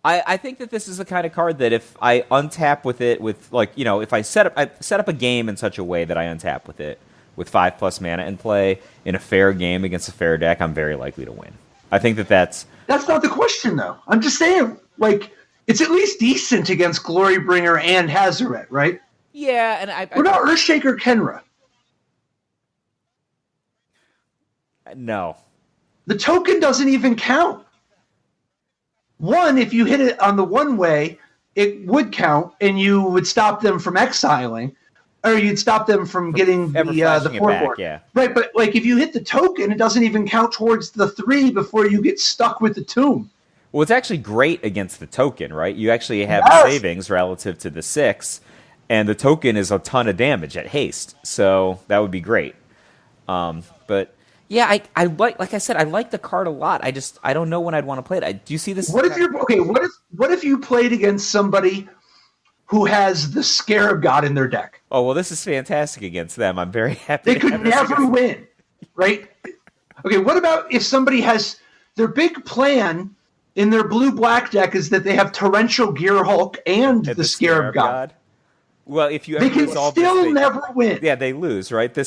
I think that this is the kind of card that if I untap with it if I set up a game in such a way that I untap with it with 5+ mana in play in a fair game against a fair deck, I'm very likely to win. I think that's not the question, though. I'm just saying, like, it's at least decent against Glorybringer and Hazoret, right? Yeah, and What about Earthshaker Kenra? No. The token doesn't even count. One, if you hit it on the one way, it would count, and you would stop them from exiling, or you'd stop them from getting the 4/4. Yeah. Right, but like if you hit the token, it doesn't even count towards the 3 before you get stuck with the tomb. Well, it's actually great against the token, right? You actually have savings relative to the 6, and the token is a ton of damage at haste, so that would be great. But yeah, I like I said, I like the card a lot. I don't know when I'd want to play it. Do you see this? What if you played against somebody who has the Scarab God in their deck? Oh, well, this is fantastic against them. I'm very happy. They could never win, right? Okay, what about if somebody has their big plan in their blue-black deck is that they have Torrential Gearhulk and the Scarab God? Well, if you they can still never win. Yeah, they lose, right?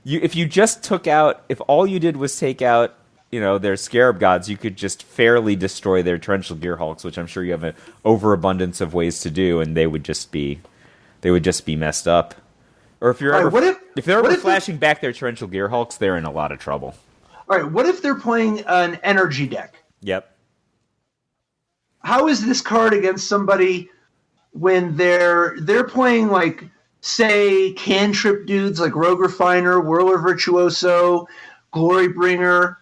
If you just took out, if all you did was take out, their Scarab Gods, you could just fairly destroy their Torrential Gearhulks, which I'm sure you have an overabundance of ways to do, and they would just be messed up. Or if you're ever flashing back their Torrential Gearhulks, they're in a lot of trouble. All right, what if they're playing an energy deck? Yep. How is this card against somebody when they're playing, like, say, cantrip dudes like Rogue Refiner, Whirler Virtuoso, Glorybringer,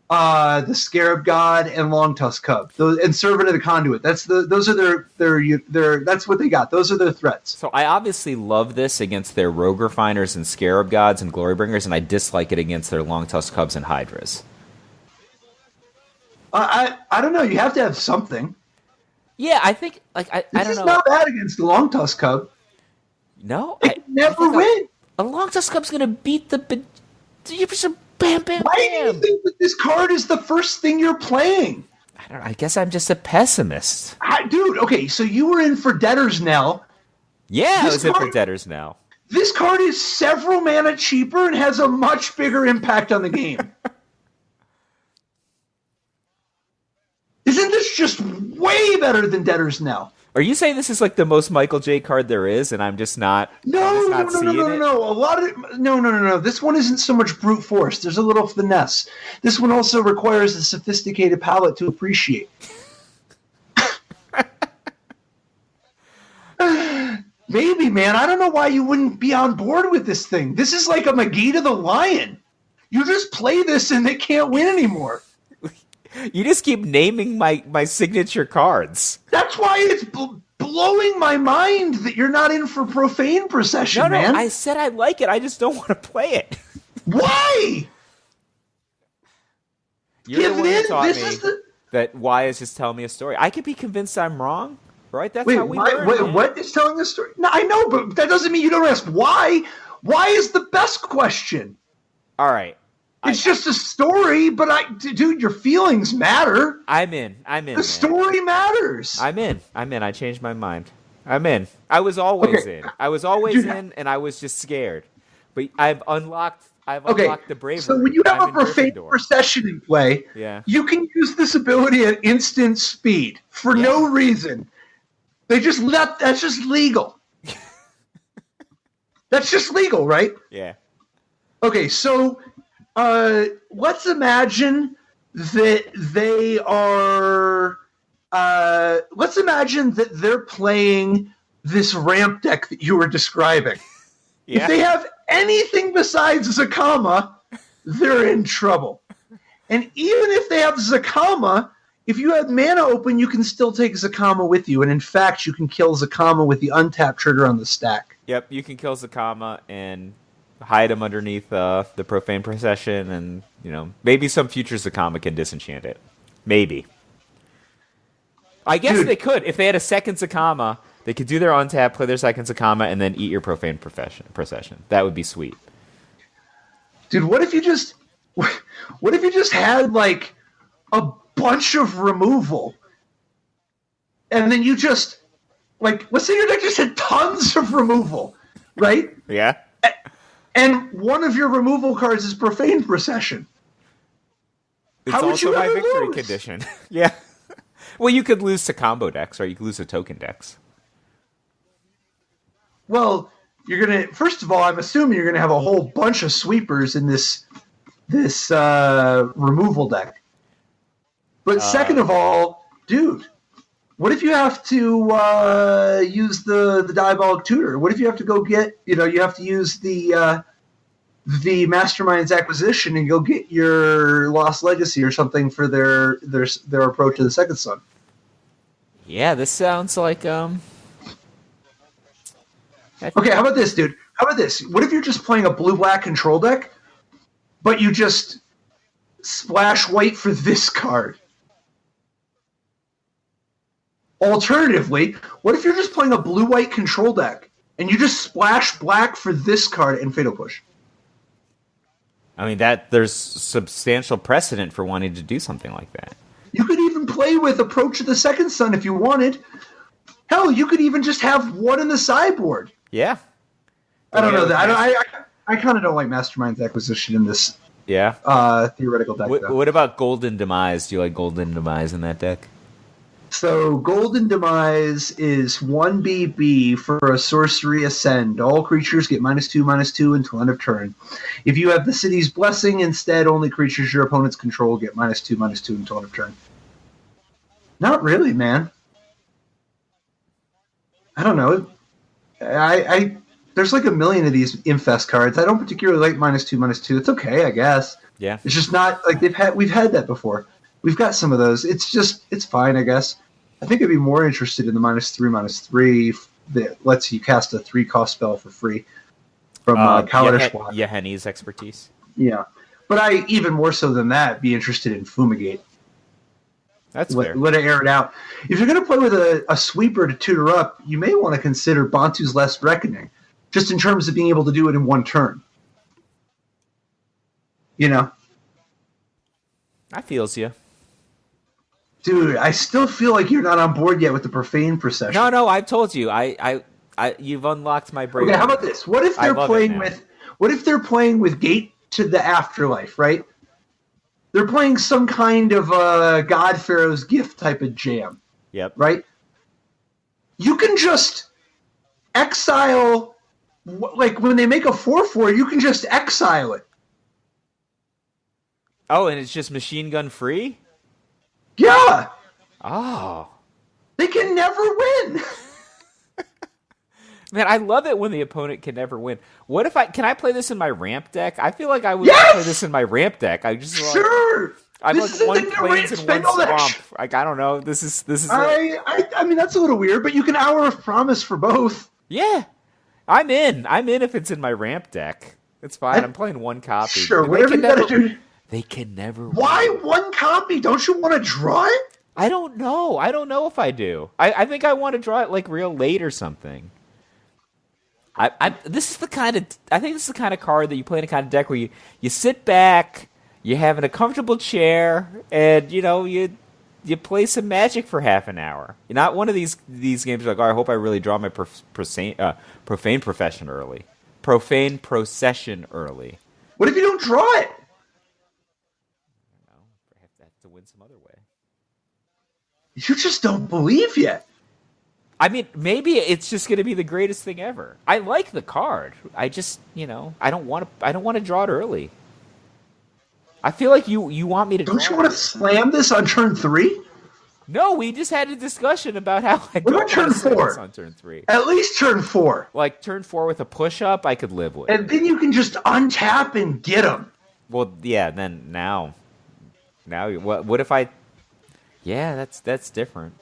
the Scarab God, and Longtusk Cub, and Servant of the Conduit. Those are their that's what they got. Those are their threats. So I obviously love this against their Rogue Refiners and Scarab Gods and Glorybringers, and I dislike it against their Longtusk Cubs and Hydras. I don't know. You have to have something. Yeah, I think I don't know. This is not bad against the Longtusk Cub. No, they can never win. A Longtusk Cub's gonna beat the. Bam, bam, Why do you think that this card is the first thing you're playing? I don't know. I guess I'm just a pessimist. Dude, okay, so you were in for Debtor's Knell. Yeah, I was in for Debtor's Knell. This card is several mana cheaper and has a much bigger impact on the game. Isn't this just way better than Debtor's Knell? Are you saying this is like the most Michael J card there is, and I'm just not? No. A lot of no. This one isn't so much brute force. There's a little finesse. This one also requires a sophisticated palate to appreciate. Maybe, man. I don't know why you wouldn't be on board with this thing. This is like a Magita the Lion. You just play this and they can't win anymore. You just keep naming my signature cards. That's why it's blowing my mind that you're not in for Profane Procession, man. I said I like it. I just don't want to play it. Why? You're the one who taught me that Y is just telling me a story. I could be convinced I'm wrong, right? That's how we learn. Wait, what is telling a story? No, I know, but that doesn't mean you don't ask why. Why is the best question? All right. It's just a story, but dude, your feelings matter. I'm in. The story matters. I'm in. I changed my mind. I'm in. I was always in. I was always in, and I was just scared. But I've unlocked the bravery. So when you have a Profane Procession in play, you can use this ability at instant speed for no reason. That's just legal. That's just legal, right? Yeah. Okay, so let's imagine that they are. Let's imagine that they're playing this ramp deck that you were describing. Yeah. If they have anything besides Zacama, they're in trouble. And even if they have Zacama, if you have mana open, you can still take Zacama with you. And in fact, you can kill Zacama with the untap trigger on the stack. Yep, you can kill Zacama and hide him underneath the Profane Procession, and maybe some future Zacama can disenchant it. Maybe. I guess they could. If they had a second Zacama, they could do their untap, play their second Zacama, and then eat your Profane Procession. That would be sweet. Dude, what if you just had like a bunch of removal, and then you just let's say your deck just had tons of removal, right? Yeah. And one of your removal cards is Profane Procession. It's also my victory condition. Yeah. Well, you could lose to combo decks, or you could lose to token decks. Well, first of all, I'm assuming you're gonna have a whole bunch of sweepers in this removal deck. But second of all, dude, what if you have to use the Diabolic Tutor? What if you have to go get, you have to use the Masterminds acquisition and go get your Lost Legacy or something for their approach to the Second Sun? Yeah, this sounds like Okay, how about this, dude? How about this? What if you're just playing a blue-black control deck, but you just splash white for this card? Alternatively, what if you're just playing a blue-white control deck, and you just splash black for this card and Fatal Push? I mean, there's substantial precedent for wanting to do something like that. You could even play with Approach to the Second Sun if you wanted. Hell, you could even just have one in the sideboard. Yeah. I don't know that. I kind of don't like Mastermind's acquisition in this theoretical deck. What about Golden Demise? Do you like Golden Demise in that deck? So Golden Demise is 1 BB for a sorcery ascend. All creatures get -2/-2 until end of turn. If you have the City's Blessing, instead only creatures your opponents control get -2/-2 until end of turn. Not really, man. I don't know. There's like a million of these Infest cards. I don't particularly like -2/-2. It's okay, I guess. Yeah. It's just not like we've had that before. We've got some of those. It's fine, I guess. I think I'd be more interested in the -3/3 that lets you cast a 3-cost spell for free from Kaladesh. Yahenni's expertise. Yeah. But I, even more so than that, be interested in Fumigate. That's fair. Let it air it out. If you're going to play with a sweeper to tutor up, you may want to consider Bantu's Last Reckoning, just in terms of being able to do it in one turn. I feels you. Dude, I still feel like you're not on board yet with the Profane Procession. No, I've told you. You've unlocked my brain. Okay, how about this? What if they're playing with Gate to the Afterlife, right? They're playing some kind of God Pharaoh's Gift type of jam. Yep. Right? You can just exile, when they make a 4/4, you can just exile it. Oh, and it's just machine gun free? Yeah. Oh. They can never win. Man, I love it when the opponent can never win. What if can I play this in my ramp deck? I feel like I would play this in my ramp deck. I just sure. I'm like one plains and one swamp. I don't know. This is. I mean, that's a little weird, but you can Hour of Promise for both. Yeah, I'm in. I'm in if it's in my ramp deck. It's fine. I'm playing one copy. Sure, whatever you gotta do. They can never Why win. one copy? Don't you want to draw it? I don't know. I don't know if I do. I think I want to draw it like real late or something. This is the kind of card that you play in a kind of deck where you sit back, you have in a comfortable chair, and you play some Magic for half an hour. You're not one of these games like, I hope I really draw my Profane Procession early. Profane Procession early. What if you don't draw it? I have to win some other way. You just don't believe yet. I mean, maybe it's just going to be the greatest thing ever. I like the card. I just, I don't want to draw it early. I feel like you want me to. Don't you want to slam this on turn 3? No, we just had a discussion about how I don't want to turn 4 on turn 3. At least turn 4. Like turn 4 with a push up, I could live with. And then you can just untap and get them. Well, yeah. Then now, what if I? Yeah, that's different.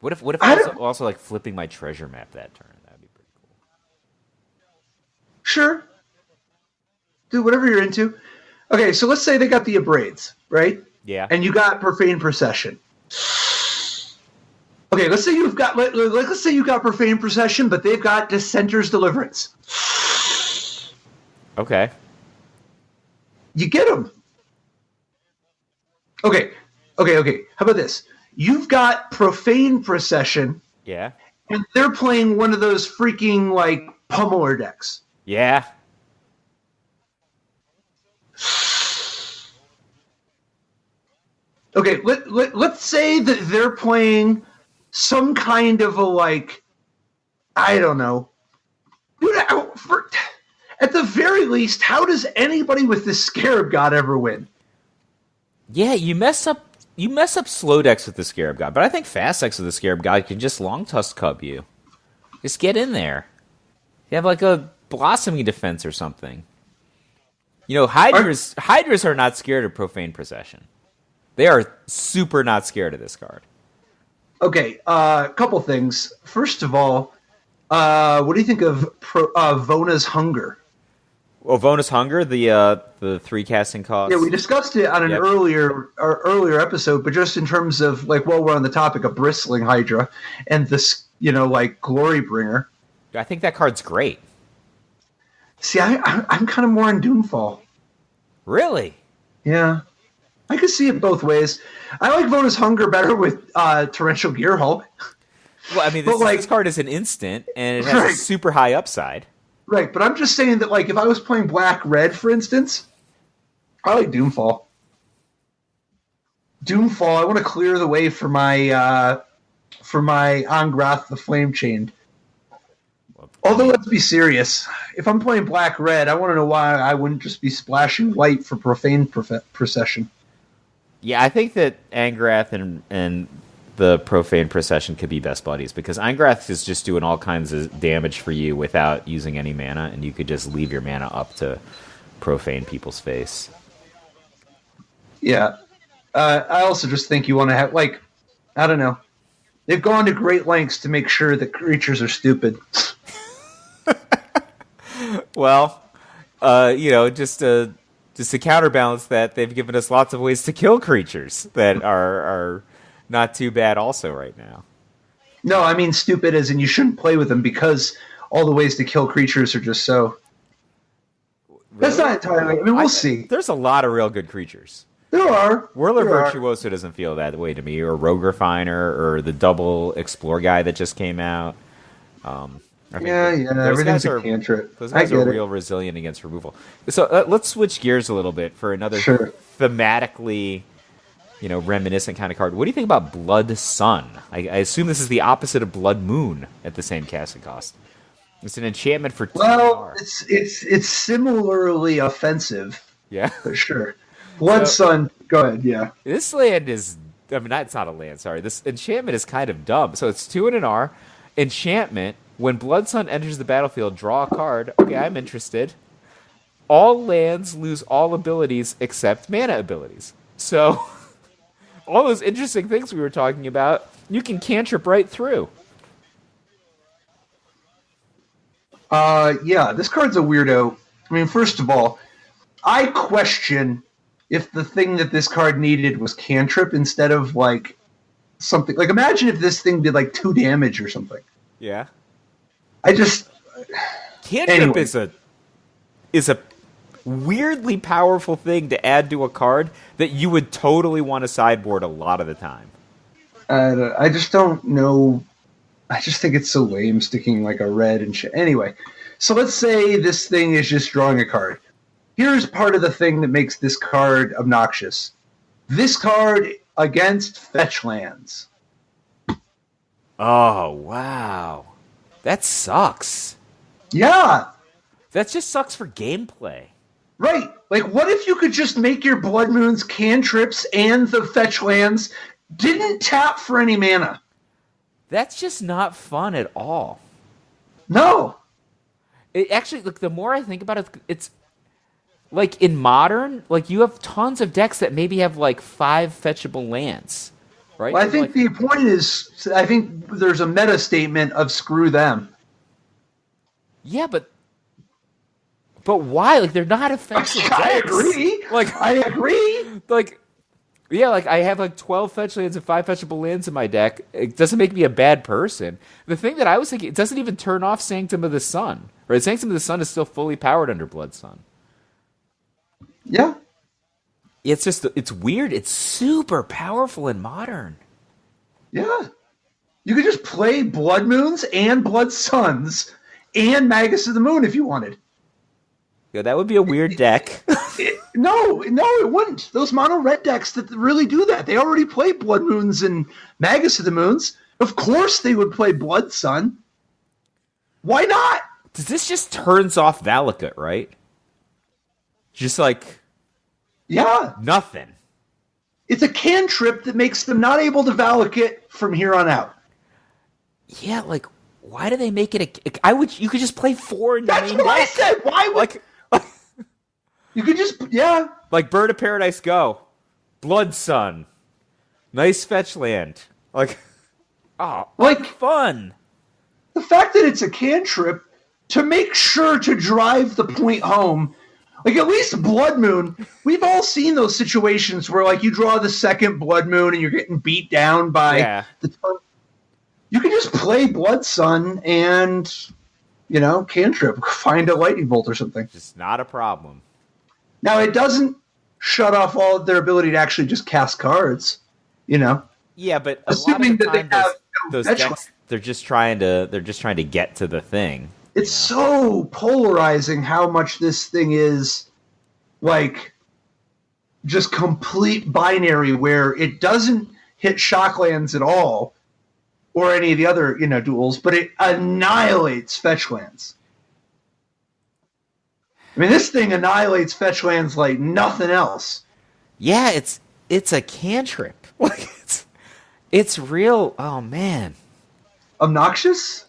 What if I was also like flipping my treasure map that turn? That'd be pretty cool. Sure. Do whatever you're into. Okay, so let's say they got the Abrades, right? Yeah. And you got Profane Procession. Okay, let's say you got Profane Procession, but they've got Dissenter's Deliverance. Okay. You get them. Okay. How about this? You've got Profane Procession. Yeah. And they're playing one of those freaking, like, pummeler decks. Yeah. Okay, let's say that they're playing some kind of a, like, I don't know. Dude, at the very least, how does anybody with the Scarab God ever win? Yeah, you mess up slow decks with the Scarab God, but I think fast decks with the Scarab God can just long tusk cub you. Just get in there. You have like a blossoming defense or something. Hydras are not scared of Profane Procession. They are super not scared of this card. Okay, a couple things. First of all, what do you think of Vona's Hunger? Oh, Vona's Hunger, the 3 casting cost. Yeah, we discussed it on an earlier episode, but just in terms of like, we're on the topic of Bristling Hydra and this, like Glorybringer. I think that card's great. See, I'm kind of more on Doomfall. Really? Yeah. I could see it both ways. I like Vona's Hunger better with Torrential Gearhulk. Well, I mean, this card is an instant, and it has a super high upside. Right, but I'm just saying that, like, if I was playing Black-Red, for instance, I like Doomfall. Doomfall, I want to clear the way for my Angrath the Flame Chained. Although, let's be serious. If I'm playing Black-Red, I want to know why I wouldn't just be splashing white for Profane Procession. Yeah, I think that Angrath and the Profane Procession could be best buddies, because Angrath is just doing all kinds of damage for you without using any mana, and you could just leave your mana up to profane people's face. Yeah. I also just think you want to have, like, I don't know. They've gone to great lengths to make sure that creatures are stupid. Well, just to counterbalance that, they've given us lots of ways to kill creatures that are not too bad also right now. No, I mean stupid as in you shouldn't play with them because all the ways to kill creatures are just so... Really? That's not entirely... I mean, we'll see. There's a lot of real good creatures. There are. Whirler Virtuoso doesn't feel that way to me, or Rogue Refiner, or the double Explore guy that just came out. Everything's a cantrip. Those guys are real resilient against removal. So let's switch gears a little bit for another thematically, reminiscent kind of card. What do you think about Blood Sun? I assume this is the opposite of Blood Moon at the same casting cost. It's an enchantment for 2 Well, it's similarly offensive. Yeah, for sure. Blood Sun. Go ahead. Yeah. This land is. I mean, it's not a land. Sorry, this enchantment is kind of dumb. So it's 2 and an R. Enchantment. When Blood Sun enters the battlefield, draw a card. Okay, I'm interested. All lands lose all abilities except mana abilities. So, all those interesting things we were talking about, you can cantrip right through. Yeah, this card's a weirdo. I mean, first of all, I question if the thing that this card needed was cantrip instead of like something. Like, imagine if this thing did like 2 damage or something. Yeah. Cantrip anyway. is a weirdly powerful thing to add to a card that you would totally want to sideboard a lot of the time. I just don't know. I just think it's so lame sticking like a red and shit. Anyway, so let's say this thing is just drawing a card. Here's part of the thing that makes this card obnoxious. This card against fetch lands. Oh, wow. That sucks. Yeah. That just sucks for gameplay. Right. Like, what if you could just make your Blood Moons cantrips and the fetch lands didn't tap for any mana? That's just not fun at all. No. It actually, look, the more I think about it, it's like in Modern, like you have tons of decks that maybe have like 5 fetchable lands, right? Well, I think the point is, I think there's a meta statement of screw them. Yeah, but why? Like, they're not offensive decks. I agree. I agree. Like, yeah, like I have like 12 fetch lands and 5 fetchable lands in my deck. It doesn't make me a bad person. The thing that I was thinking, it doesn't even turn off Sanctum of the Sun. Right? Sanctum of the Sun is still fully powered under Blood Sun. Yeah. It's just, it's weird. It's super powerful in Modern. Yeah. You could just play Blood Moons and Blood Suns and Magus of the Moon if you wanted. Yeah, that would be a weird deck. No, it wouldn't. Those mono red decks that really do that, they already play Blood Moons and Magus of the Moons. Of course they would play Blood Sun. Why not? Does this just turns off Valakut, right? Just like... Yeah. Nothing. It's a cantrip that makes them not able to Valakut from here on out. Yeah, like, why do they make it you could just play 4 in your That's main what deck. I said! Why would... Like... You could just, yeah. Like Bird of Paradise Go. Blood Sun. Nice fetch land. Like, like fun. The fact that it's a cantrip to make sure to drive the point home. Like, at least Blood Moon, we've all seen those situations where, like, you draw the second Blood Moon and you're getting beat down by the turn. You can just play Blood Sun and, cantrip. Find a lightning bolt or something. Just not a problem. Now, it doesn't shut off all of their ability to actually just cast cards, Yeah, but assuming that they have those decks, they're just trying to get to the thing. It's so polarizing how much this thing is like just complete binary, where it doesn't hit shocklands at all or any of the other duels, but it annihilates fetch lands. I mean, this thing annihilates fetch lands like nothing else. Yeah, it's a cantrip. Like it's real. Oh man, obnoxious.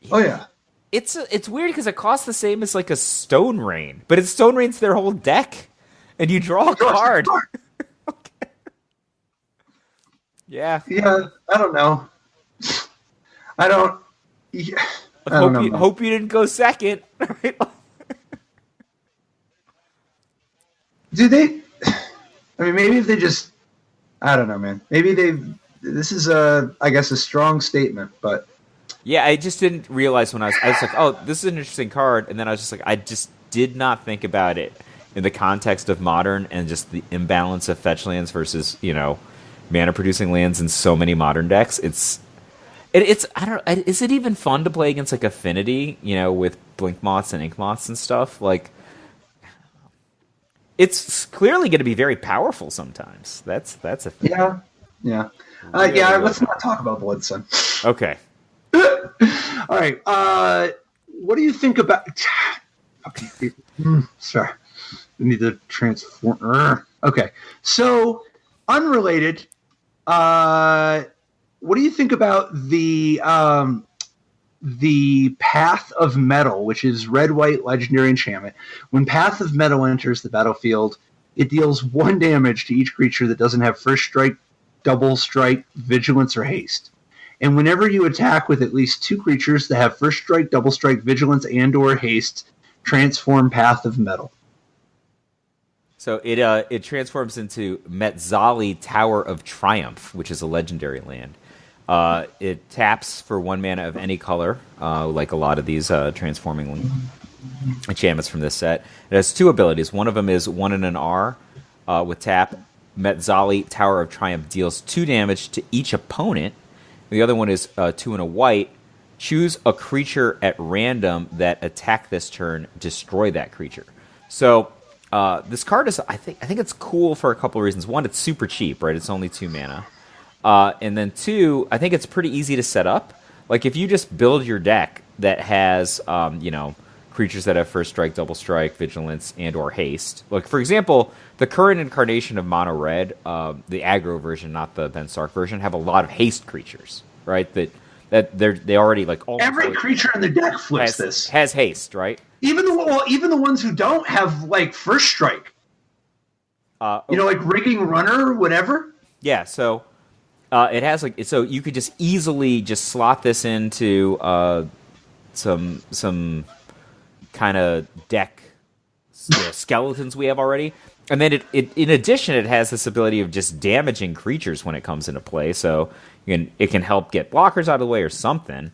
Yeah. Oh yeah, it's weird because it costs the same as like a Stone Rain, but it's Stone Rain's their whole deck, and you draw a card. Okay. Yeah. Yeah, I don't know. I don't. Yeah, I don't know. Hope you didn't go second. Right? Do they? I mean, maybe if they just... I don't know, man. Maybe this is, I guess, a strong statement, but... Yeah, I just didn't realize when I was like, oh, this is an interesting card, and then I was just like, I just did not think about it in the context of Modern and just the imbalance of fetch lands versus, mana-producing lands in so many Modern decks. It's I don't know, is it even fun to play against, like, Affinity, with Blink Moths and Ink Moths and stuff? Like... It's clearly going to be very powerful sometimes. That's a thing. Yeah. Let's not talk about Blood Sun. Okay. All right. What do you think about... Okay. Sorry. We need to transform... Okay. So, unrelated, what do you think about the Path of Mettle, which is red-white legendary enchantment? When Path of Mettle enters the battlefield, it deals 1 damage to each creature that doesn't have first strike, double strike, vigilance, or haste. And whenever you attack with at least 2 creatures that have first strike, double strike, vigilance, and or haste, transform Path of Mettle. So it transforms into Nezahal, Tower of Triumph, which is a legendary land. It taps for 1 mana of any color, like a lot of these transforming enchantments from this set. It has 2 abilities. One of them is 1 and an R with tap. Nezahal, Tower of Triumph deals 2 damage to each opponent. The other one is 2 and a white. Choose a creature at random that attack this turn. Destroy that creature. So this card is, I think it's cool for a couple of reasons. One, it's super cheap, right? It's only 2 mana. And then 2, I think it's pretty easy to set up. Like if you just build your deck that has, creatures that have first strike, double strike, vigilance, and or haste. Like for example, the current incarnation of mono red, the aggro version, not the Ben Stark version, have a lot of haste creatures, right? That they already like every creature in the deck flips has haste, right? Even the ones who don't have like first strike. Like rigging runner or whatever. Yeah, so it has so you could just easily just slot this into some kind of deck skeletons we have already, and then it in addition it has this ability of just damaging creatures when it comes into play. So it can help get blockers out of the way or something.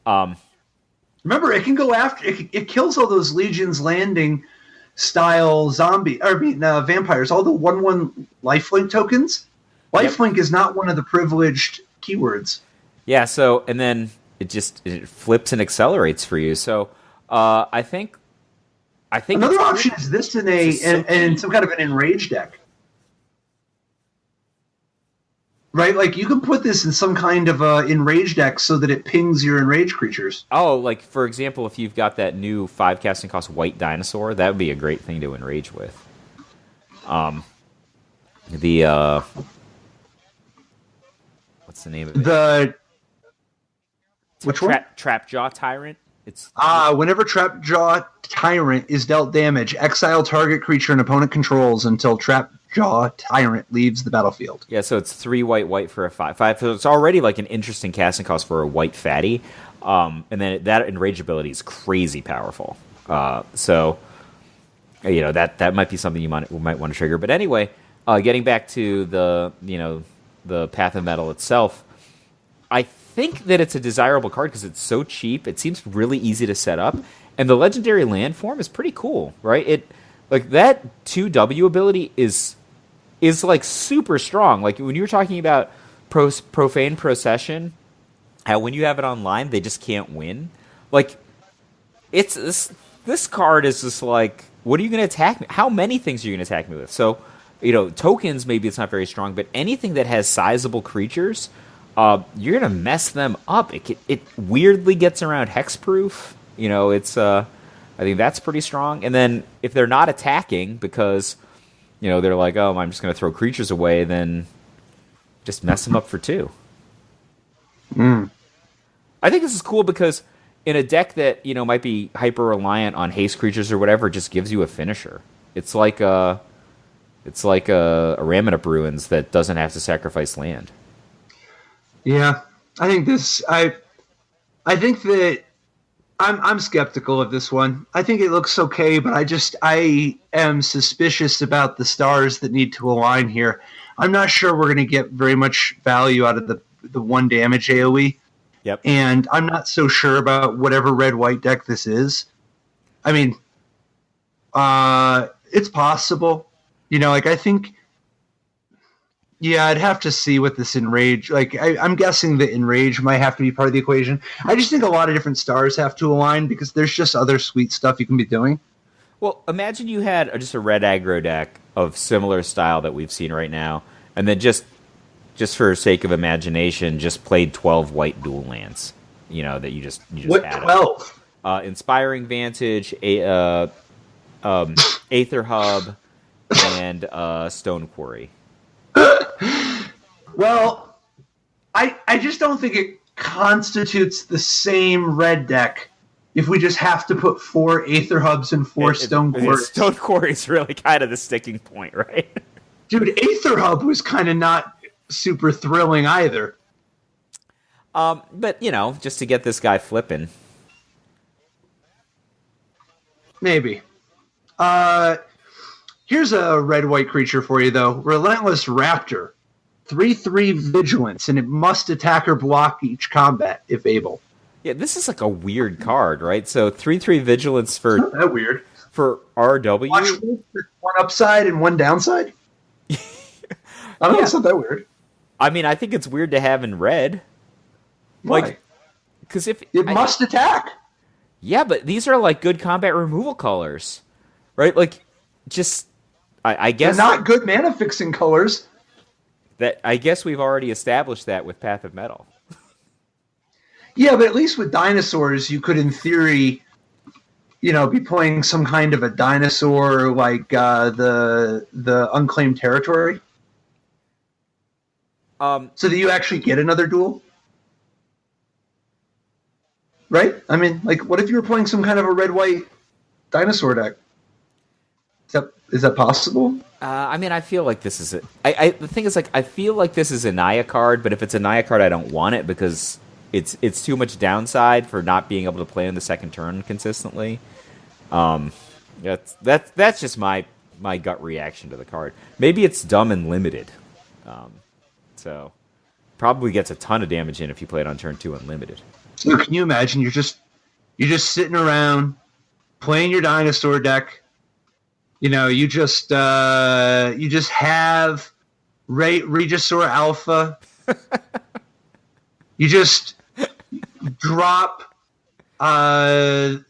Remember, it can go after it kills all those Legion's Landing style vampires, all the 1/1 lifelink tokens. Lifelink is not one of the privileged keywords. Yeah, so and then it flips and accelerates for you. So I think another option is this in some kind of an enraged deck. Right, like you can put this in some kind of enraged deck so that it pings your enraged creatures. Oh, like for example, if you've got that new 5 casting cost white dinosaur, that would be a great thing to enrage with. What's the name of it? Which one? Trapjaw Tyrant. Whenever Trapjaw Tyrant is dealt damage, exile target creature an opponent controls until Trapjaw Tyrant leaves the battlefield. Yeah, so it's 3 white for a 5/5. So it's already like an interesting casting cost for a white fatty. And then that enrage ability is crazy powerful. So that might be something you might want to trigger. But anyway, getting back to the Path of Mettle itself, I think that it's a desirable card because it's so cheap. It seems really easy to set up, and the legendary land form is pretty cool, right? It like that 2W ability is like super strong. Like when you're talking about Profane Procession, how when you have it online they just can't win. Like it's this card is just like, what are you going to attack me? How many things are you going to attack me with? So tokens maybe it's not very strong, but anything that has sizable creatures. You're gonna mess them up. It weirdly gets around hexproof. I think that's pretty strong. And then if they're not attacking because they're like, oh, I'm just gonna throw creatures away, then just mess them up for 2. I think this is cool because in a deck that might be hyper reliant on haste creatures or whatever, it just gives you a finisher. It's like a Raminap Ruins that doesn't have to sacrifice land. Yeah, I think that I'm skeptical of this one. I think it looks okay, but I am suspicious about the stars that need to align here. I'm not sure we're going to get very much value out of the 1 damage AoE. Yep. And I'm not so sure about whatever red-white deck this is. I mean, it's possible. I think... Yeah, I'd have to see what this Enrage... Like, I'm guessing that Enrage might have to be part of the equation. I just think a lot of different stars have to align because there's just other sweet stuff you can be doing. Well, imagine you had just a red aggro deck of similar style that we've seen right now, and then just for sake of imagination, just played 12 white dual lands. That you just what added. 12? Inspiring Vantage, Aether Hub, and Stone Quarry. Well, I just don't think it constitutes the same red deck if we just have to put 4 Aether Hubs and 4 Stone Quarries. Stone Quarry is really kind of the sticking point, right? Dude, Aether Hub was kind of not super thrilling either. But, just to get this guy flipping. Maybe. Here's a red-white creature for you, though. Relentless Raptor. 3/3 vigilance, and it must attack or block each combat if able. Yeah, this is like a weird card, right? So 3/3 vigilance for... It's not that weird. For RW? Watch one upside and one downside? I don't know, it's not that weird. I mean, I think it's weird to have in red. Why? Like, because if... It must attack. Yeah, but these are like good combat removal colors, right? Like, just... I guess... They're not good mana fixing colors. I guess we've already established that with Path of Mettle. Yeah, but at least with dinosaurs, you could, in theory, be playing some kind of a dinosaur like the Unclaimed Territory. So that you actually get another duel, right? I mean, like, what if you were playing some kind of a red-white dinosaur deck? Is that possible? I mean, I feel like this is the thing is, like, I feel like this is a Naya card, but if it's a Naya card, I don't want it because it's too much downside for not being able to play on the second turn consistently. That's just my gut reaction to the card. Maybe it's dumb and limited. So probably gets a ton of damage in if you play it on turn 2 unlimited. So can you imagine you're just sitting around playing your dinosaur deck? You just have Regisaur Alpha. You just drop the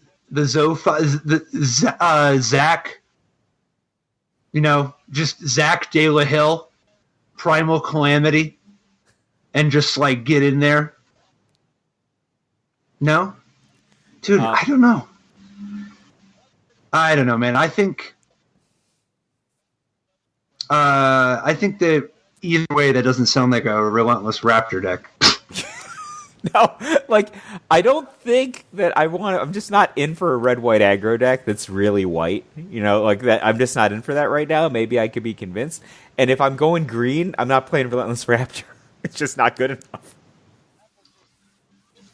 Zach. Just Zach De La Hill, Primal Calamity, and just like get in there. No, dude, I don't know. I don't know, man. I think that either way, that doesn't sound like a Relentless Raptor deck. No, like, I don't think that I'm just not in for a red-white aggro deck that's really white. Like that. I'm just not in for that right now. Maybe I could be convinced. And if I'm going green, I'm not playing Relentless Raptor. It's just not good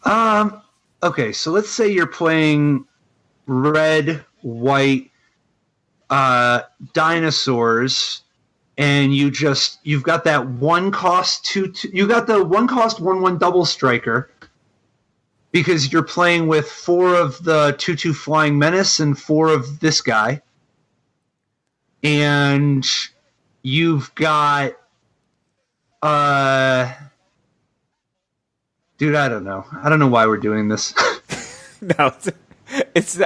enough. Okay, so let's say you're playing red-white dinosaurs, and you've got that one cost 2/2. You got the one cost 1/1 double striker because you're playing with 4 of the 2/2 Flying Menace and 4 of this guy, and you've got dude, I don't know why we're doing this. No, it's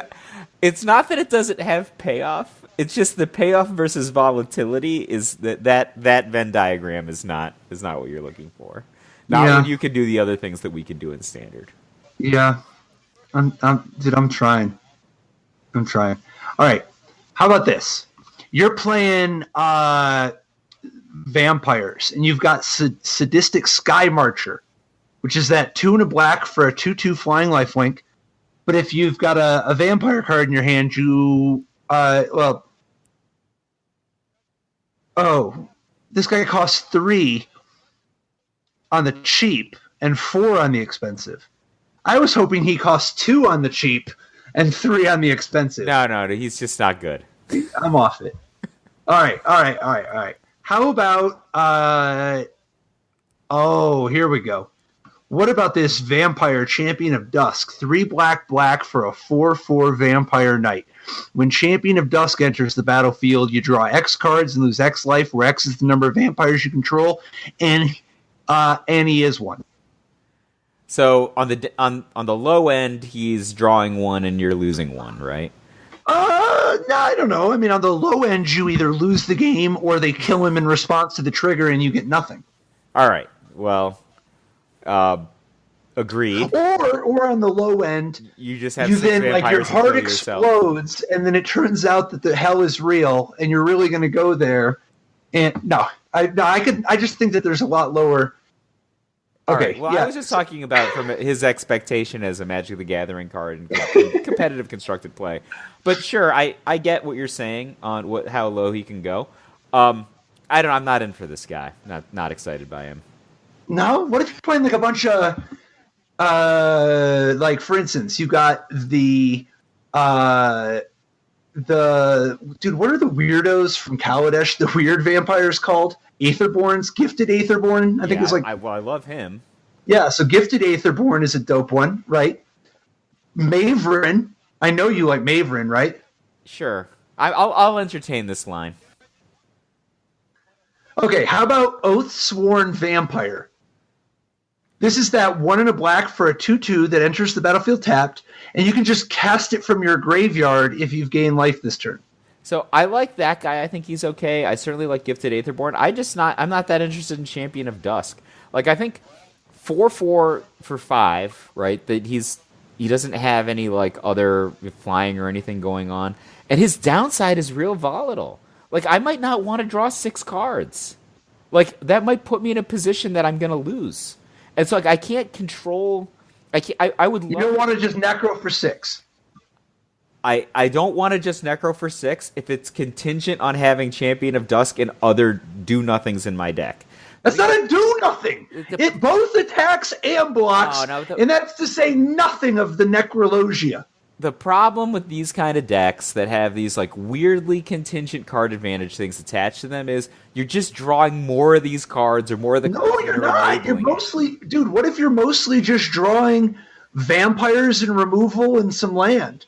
not that it doesn't have payoff. It's just the payoff versus volatility is that Venn diagram is not what you're looking for. Not when you can do the other things that we can do in standard. Yeah, I'm trying. All right, how about this? You're playing vampires, and you've got Sadistic Sky Marcher, which is that 2 and a black for a 2/2 flying lifelink. But if you've got a vampire card in your hand, this guy costs 3 on the cheap and 4 on the expensive. I was hoping he costs 2 on the cheap and 3 on the expensive. No, he's just not good. I'm off it. All right. How about here we go. What about this Vampire Champion of Dusk? 3 black for a 4/4 Vampire Knight. When Champion of Dusk enters the battlefield, you draw X cards and lose X life, where X is the number of vampires you control, and he is one. So on the low end, he's drawing 1 and you're losing 1, right? No, I don't know. I mean, on the low end, you either lose the game or they kill him in response to the trigger, and you get nothing. All right. Well. Agreed. Or on the low end, you just have your heart explodes, and then it turns out that the hell is real, and you're really going to go there. And I just think that there's a lot lower. Okay. Right. Well, I was just talking about from his expectation as a Magic the Gathering card and competitive constructed play. But sure, I get what you're saying on how low he can go. I'm not in for this guy. Not excited by him. No? What if you're playing like a bunch of like, for instance, you got the dude, what are the weirdos from Kaladesh? The weird vampires called Aetherborns, Gifted Aetherborn. I think it's like. I love him. Yeah, so Gifted Aetherborn is a dope one, right? Maverin. I know you like Maverin, right? Sure. I'll entertain this line. Okay, how about Oathsworn Vampire? This is that 1 and a black for a 2/2 that enters the battlefield tapped, and you can just cast it from your graveyard if you've gained life this turn. So I like that guy. I think he's okay. I certainly like Gifted Aetherborn. I'm not that interested in Champion of Dusk. Like, I think 4/4 for 5, right? That he doesn't have any like other flying or anything going on, and his downside is real volatile. Like, I might not want to draw 6 cards. Like, that might put me in a position that I'm going to lose. And so, like, I can't control. I would. You don't want to just necro for 6. I don't want to just necro for 6 if it's contingent on having Champion of Dusk and other do nothings in my deck. That's not a do nothing. It both attacks and blocks, and that's to say nothing of the Necrologia. The problem with these kind of decks that have these like weirdly contingent card advantage things attached to them is you're just drawing more of these cards or more of the cards. No, you're not. You're mostly, dude. What if you're mostly just drawing vampires and removal and some land?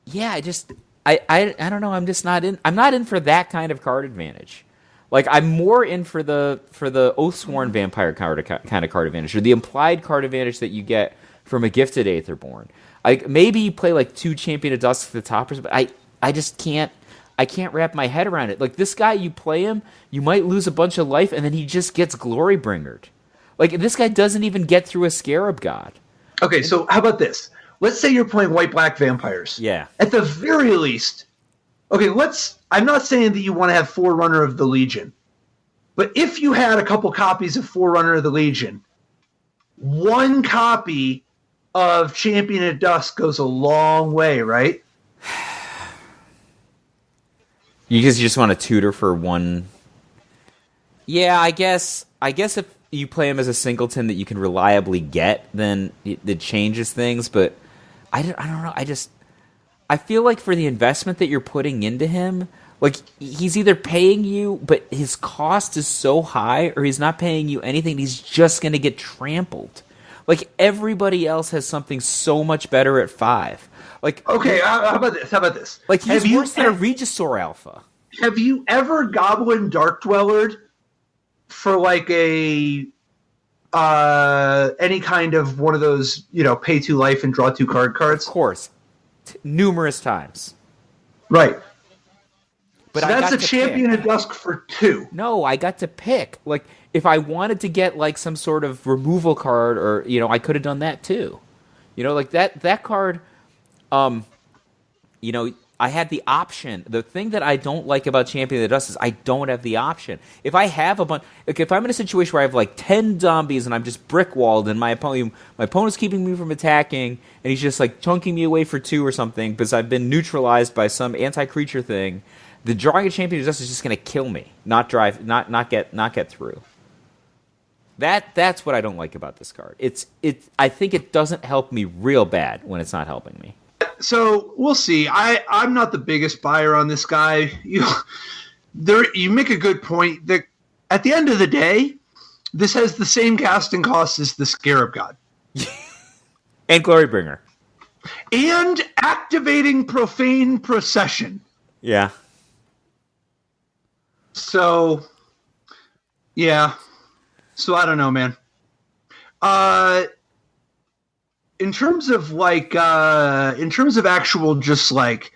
Yeah, I don't know. I'm just not in. I'm not in for that kind of card advantage. Like, I'm more in for the Oathsworn Vampire kind of card advantage, or the implied card advantage that you get from a Gifted Aetherborn. Maybe you play like 2 Champion of Dusk at the toppers, but I just can't. I can't wrap my head around it. Like, this guy, you play him, you might lose a bunch of life, and then he just gets Glorybringered. Like, this guy doesn't even get through a Scarab God. Okay, so how about this? Let's say you're playing white-black vampires. Yeah. At the very least, okay, I'm not saying that you want to have Forerunner of the Legion, but if you had a couple copies of Forerunner of the Legion, 1 copy of Champion of Dusk goes a long way, right? You just want to tutor for 1. Yeah, I guess if you play him as a singleton that you can reliably get, then it changes things. But I don't know. I feel like for the investment that you're putting into him, like, he's either paying you, but his cost is so high, or he's not paying you anything. He's just going to get trampled. Like, everybody else has something so much better at 5. Like, okay, how about this? Like, he's worse than a Regisaur Alpha. Have you ever Goblin Dark Dwellered for like a any kind of one of those, pay 2 life and draw 2 cards? Of course, numerous times. Right. But so that's a Champion of Dusk for 2. No, I got to pick. Like, if I wanted to get like some sort of removal card, or I could have done that too. Like that card. I had the option. The thing that I don't like about Champion of the Dust is I don't have the option. If I have a bunch, like if I'm in a situation where I have like 10 zombies and I'm just brick walled and my opponent's keeping me from attacking and he's just like chunking me away for 2 or something because I've been neutralized by some anti-creature thing, the drawing a Champion of the Dust is just going to kill me, not get through. That's what I don't like about this card. I think it doesn't help me real bad when it's not helping me. So we'll see. I'm not the biggest buyer on this guy. You make a good point that at the end of the day, this has the same casting cost as the Scarab God. And Glorybringer. And activating Profane Procession. Yeah. So, yeah. So I don't know, man. In terms of actual just like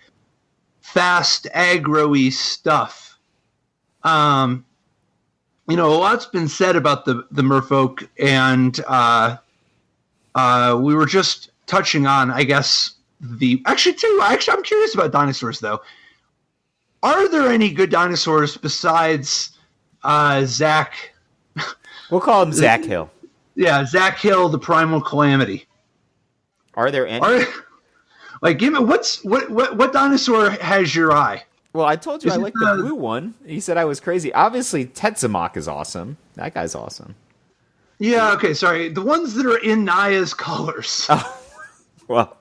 fast aggro-y stuff, a lot's been said about the Merfolk, and we were just touching on, I guess, I'm curious about dinosaurs though. Are there any good dinosaurs besides Zach? We'll call him Zach Hill. Yeah, Zach Hill, the Primal Calamity. Are there any? Give me what dinosaur has your eye? Well, I told you I like the blue one. He said I was crazy. Obviously, Tetzamok is awesome. That guy's awesome. Yeah. Okay. Sorry. The ones that are in Naya's colors. Oh, well,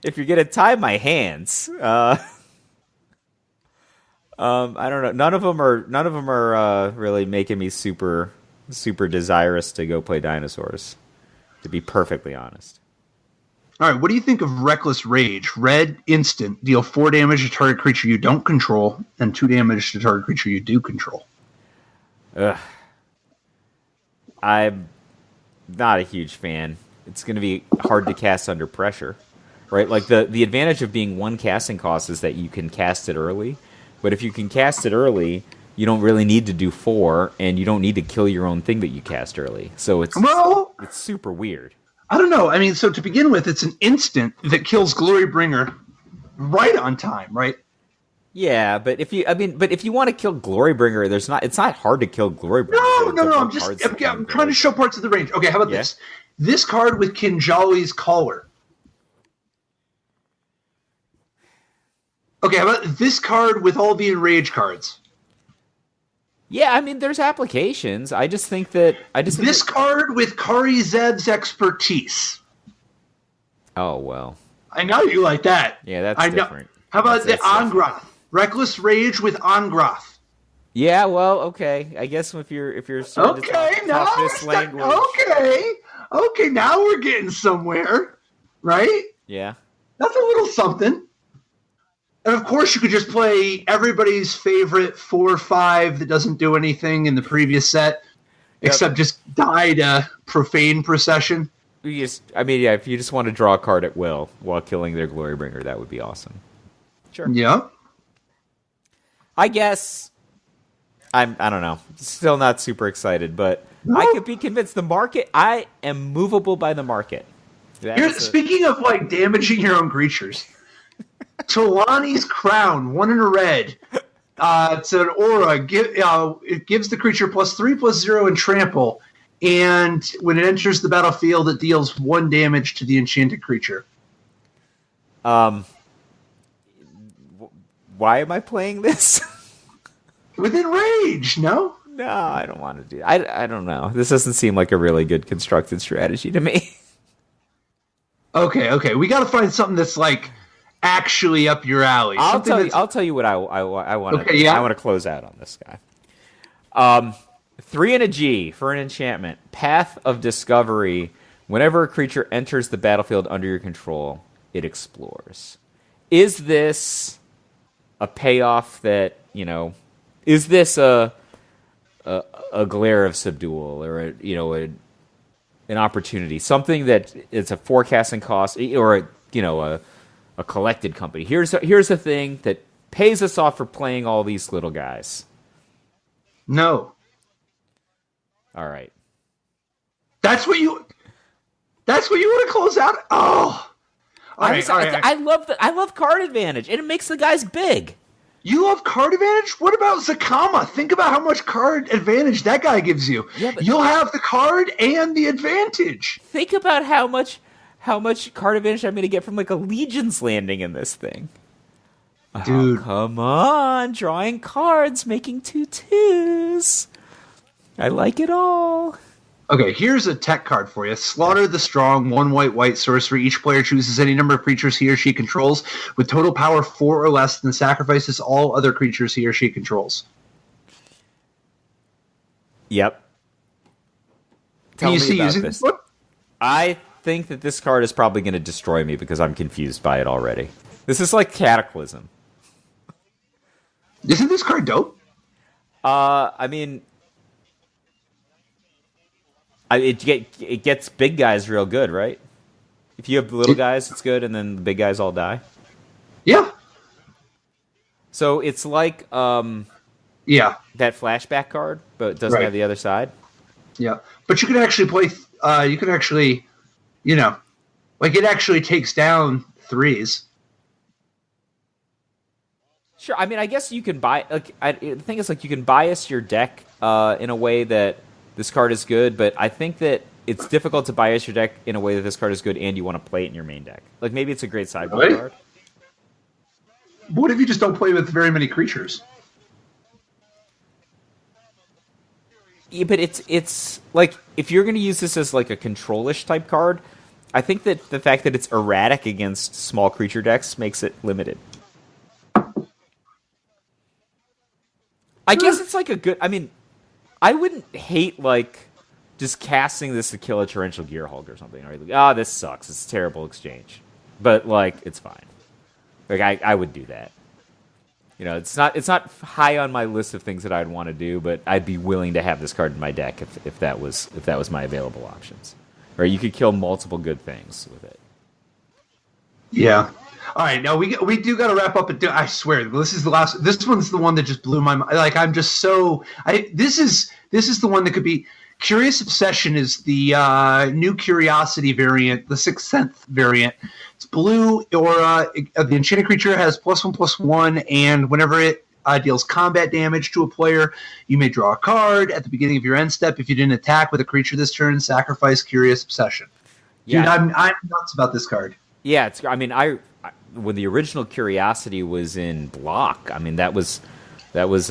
if you're gonna tie my hands, I don't know. None of them are really making me super desirous to go play dinosaurs. To be perfectly honest. All right, what do you think of Reckless Rage? Red instant, deal 4 damage to target creature you don't control, and 2 damage to target creature you do control. Ugh. I'm not a huge fan. It's going to be hard to cast under pressure, right? Like the advantage of being 1 casting cost is that you can cast it early, but if you can cast it early, you don't really need to do 4, and you don't need to kill your own thing that you cast early. So it's super weird. I don't know. I mean, so to begin with, it's an instant that kills Glorybringer right on time, right? Yeah, but if you want to kill Glorybringer, it's not hard to kill Glorybringer. No. I'm trying to show parts of the range. Okay, how about this? This card with Kinjali's Caller. Okay, how about this card with all the Enrage cards? Yeah, I mean, there's applications. I just think that this card with Kari Zeb's Expertise. Oh well. I know you like that. Yeah, that's different. How about the Angrath? Reckless Rage with Angrath. Yeah, well, okay. I guess if you're starting to talk this language. Okay, now we're getting somewhere, right? Yeah. That's a little something. And of course, you could just play everybody's favorite 4/5 that doesn't do anything in the previous set, except just die to Profane Procession. If you just want to draw a card at will while killing their Glorybringer, that would be awesome. Sure. Yeah. I guess I don't know. Still not super excited, but I could be convinced. The market, I am movable by the market. Speaking of damaging your own creatures. Talani's Crown, 1 in a red. It's an aura. It gives the creature +3/+0 and trample, and when it enters the battlefield, it deals 1 damage to the enchanted creature. Why am I playing this? Within range, no? No, I don't want to do that. I don't know. This doesn't seem like a really good constructed strategy to me. Okay. We got to find something that's actually up your alley. I'll tell you what I want. Okay, yeah. I want to close out on this guy. 3 and a G for an enchantment. Path of Discovery. Whenever a creature enters the battlefield under your control, it explores. Is this a payoff that, is this a glare of Subdual or an opportunity, something that it's a forecasting cost or a collected company. Here's a thing that pays us off for playing all these little guys. No. All right. That's what you want to close out? Oh. All right. I love card advantage, and it makes the guys big. You love card advantage? What about Zacama? Think about how much card advantage that guy gives you. Yeah, you'll have the card and the advantage. Think about how much card advantage I'm going to get from a Legion's Landing in this thing. Dude. Oh, come on. Drawing cards, making 2/2s. I like it all. Okay, here's a tech card for you. Slaughter the Strong, 1 white sorcery. Each player chooses any number of creatures he or she controls with total power 4 or less, and sacrifices all other creatures he or she controls. Yep. Tell me about this. I think that this card is probably going to destroy me because I'm confused by it already. This is like Cataclysm. Isn't this card dope? It gets big guys real good, right? If you have little guys, it's good, and then the big guys all die. Yeah. So it's like that flashback card, but it doesn't have the other side. Yeah, but you can actually play. You can actually, it actually takes down 3s. Sure. I mean, I guess you can buy. The thing is, you can bias your deck in a way that this card is good, but I think that it's difficult to bias your deck in a way that this card is good and you want to play it in your main deck. Maybe it's a great sideboard card. What if you just don't play with very many creatures? Yeah, but it's if you're going to use this as a control-ish type card, I think that the fact that it's erratic against small creature decks makes it limited. I guess it's like a good. I mean, I wouldn't hate like just casting this to kill a torrential Gearhulk or something. Right? Like, this sucks. It's a terrible exchange, but like it's fine. Like I would do that. You know, it's not high on my list of things that I'd want to do, but I'd be willing to have this card in my deck if that was my available options. Or you could kill multiple good things with it. Yeah. All right. Now we do got to wrap up. I swear, this is the last. This one's the one that just blew my mind. Like I'm just so. This is the one that could be. Curious Obsession is the new Curiosity variant, the 6th Sense variant. It's blue, or the enchanted creature has +1/+1, and whenever it deals combat damage to a player, you may draw a card at the beginning of your end step. If you didn't attack with a creature this turn, sacrifice Curious Obsession. Yeah. Dude, I'm nuts about this card. Yeah, when the original Curiosity was in block, I mean that was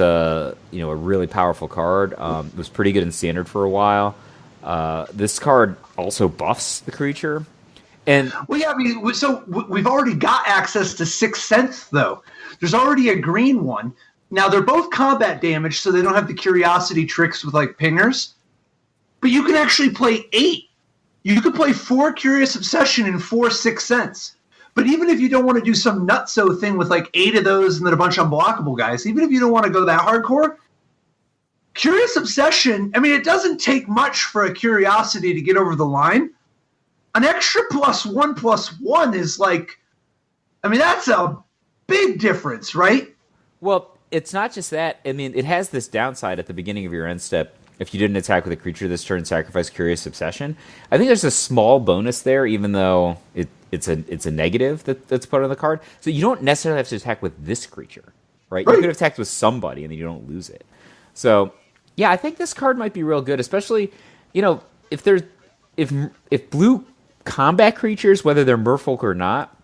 a really powerful card. It was pretty good in standard for a while. This card also buffs the creature, and so we've already got access to 6th Sense though. There's already a green one. Now they're both combat damage, so they don't have the Curiosity tricks with like pingers. But you can actually play 8. You could play 4 Curious Obsession and 4 6th Sense. But even if you don't want to do some nutso thing with like 8 of those and then a bunch of unblockable guys, even if you don't want to go that hardcore, Curious Obsession, I mean, it doesn't take much for a Curiosity to get over the line. An extra +1/+1 is like, I mean, that's a big difference, right? Well, it's not just that. I mean, it has this downside at the beginning of your end step. If you didn't attack with a creature this turn, sacrifice Curious Obsession. I think there's a small bonus there, even though it's a negative that's put on the card. So you don't necessarily have to attack with this creature, right? You could have attacked with somebody, and then you don't lose it. So, yeah, I think this card might be real good, especially, if blue combat creatures, whether they're merfolk or not,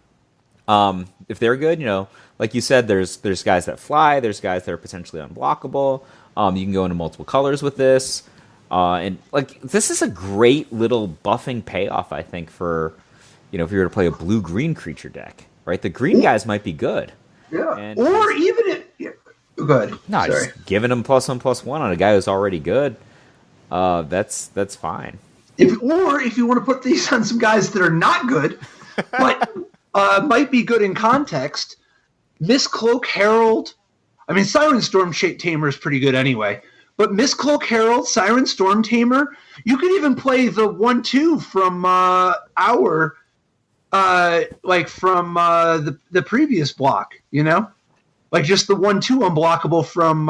if they're good, like you said, there's guys that fly, there's guys that are potentially unblockable. You can go into multiple colors with this. And like this is a great little buffing payoff, I think, for if you were to play a blue-green creature deck, right? The green guys might be good. Yeah. Or even if good. No, sorry. Just giving them +1/+1 on a guy who's already good. That's fine. If you want to put these on some guys that are not good, but might be good in context, Mistcloak Herald. I mean, Siren Storm Tamer is pretty good anyway. But Mistcloak Herald, Siren Storm Tamer, you could even play the 1/2 from the previous block, like just the 1/2 unblockable from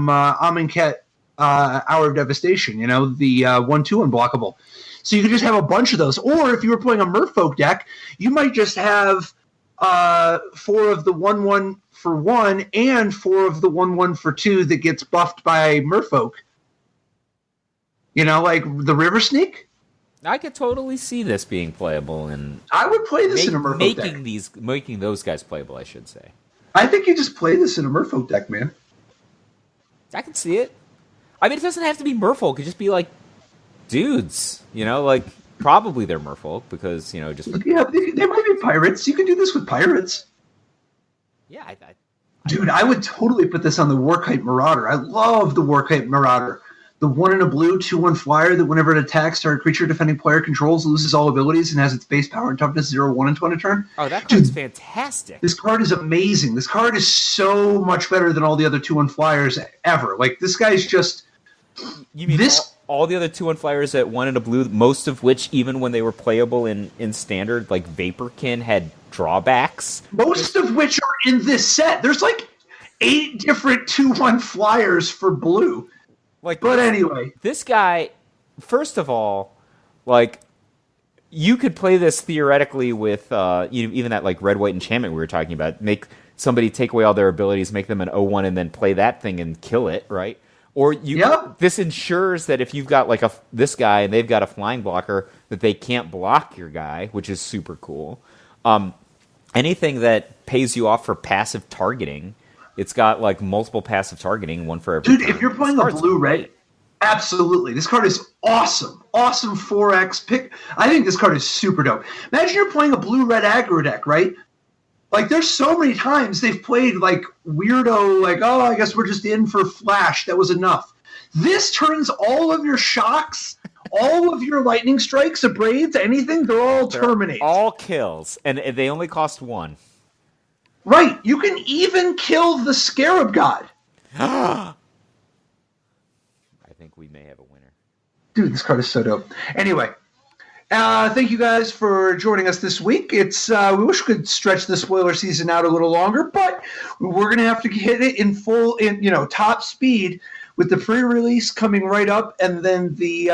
Amonkhet, Hour of Devastation, the 1/2 unblockable. So you could just have a bunch of those. Or if you were playing a Merfolk deck, you might just have 4 of the 1/1 for 1 and 4 of the 1/1 for 2 that gets buffed by Merfolk. Like the River Sneak. I could totally see this being playable, and I would play this in a Merfolk deck. Making those guys playable, I should say. I think you just play this in a Merfolk deck, man. I can see it. I mean, it doesn't have to be Merfolk. It could just be like dudes, like probably they're Merfolk because just they might be pirates. You can do this with pirates. Yeah, dude, I would totally put this on the Warkite Marauder. I love the Warkite Marauder. The 1 in a blue, 2/1 flyer that whenever it attacks, target creature defending player controls loses all abilities and has its base power and toughness 0/1 until end of turn. Oh, that card's fantastic. This card is amazing. This card is so much better than all the other 2/1 flyers ever. Like, this guy's just... You mean all the other 2/1 flyers at 1 in a blue, most of which, even when they were playable in standard, like Vaporkin, had drawbacks? Most of which are in this set. There's like 8 different 2/1 flyers for blue. But anyway. This guy, first of all, like, you could play this theoretically with even that like red-white enchantment we were talking about. Make somebody take away all their abilities, make them an 0/1, and then play that thing and kill it, right? Or this ensures that if you've got like this guy and they've got a flying blocker, that they can't block your guy, which is super cool. Anything that pays you off for passive targeting. It's got like multiple passive targeting, one for every. Dude, if you're playing a blue-red, absolutely. This card is awesome. Awesome 4X pick. I think this card is super dope. Imagine you're playing a blue-red aggro deck, right? Like, there's so many times they've played, like, weirdo, like, oh, I guess we're just in for flash. That was enough. This turns all of your shocks, all of your lightning strikes, abrades, anything, they're all terminates. All kills, and they only cost 1. Right. You can even kill the Scarab God. I think we may have a winner. Dude, this card is so dope. Anyway. Thank you guys for joining us this week. It's we wish we could stretch the spoiler season out a little longer, but we're gonna have to hit it in top speed with the pre-release coming right up, and then the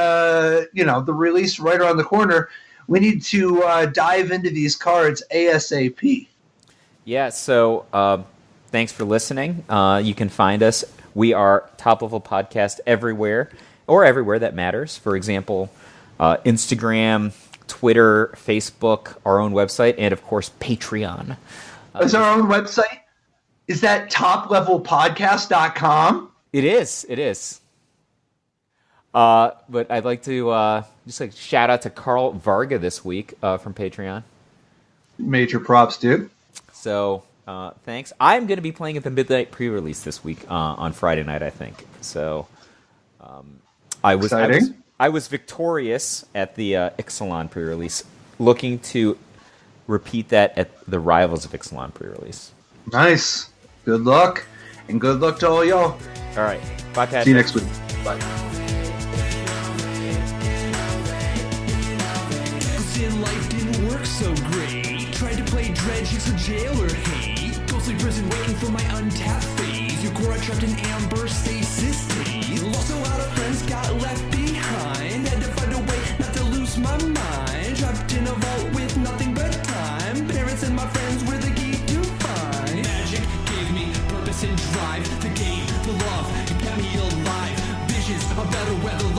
the release right around the corner. We need to dive into these cards ASAP. Yeah. So thanks for listening. You can find us. We are Top Level Podcast everywhere, or everywhere that matters. For example, Instagram, Twitter, Facebook, our own website, and of course Patreon. Is our own website? Is that toplevelpodcast.com? It is. But I'd like to just shout out to Carl Varga this week from Patreon. Major props, dude. So thanks. I'm going to be playing at the Midnight pre-release this week on Friday night, I think. So Exciting. I was victorious at the Ixalan pre-release, looking to repeat that at the Rivals of Ixalan pre-release. Nice. Good luck, and good luck to all y'all. All right. Bye, Pat. See you next week. Bye. Life didn't work so great. Tried to play dredge, it's a jailer hate. Ghostly prison waiting for my untapped phase. Your core trapped in amber stasis state. Lost a lot of friends, got left behind. Had to find a way not to lose my mind. Trapped in a vault with nothing but time. Parents and my friends were the key to find. Magic gave me purpose and drive. The game, the love, it kept me alive. Visions of better weather.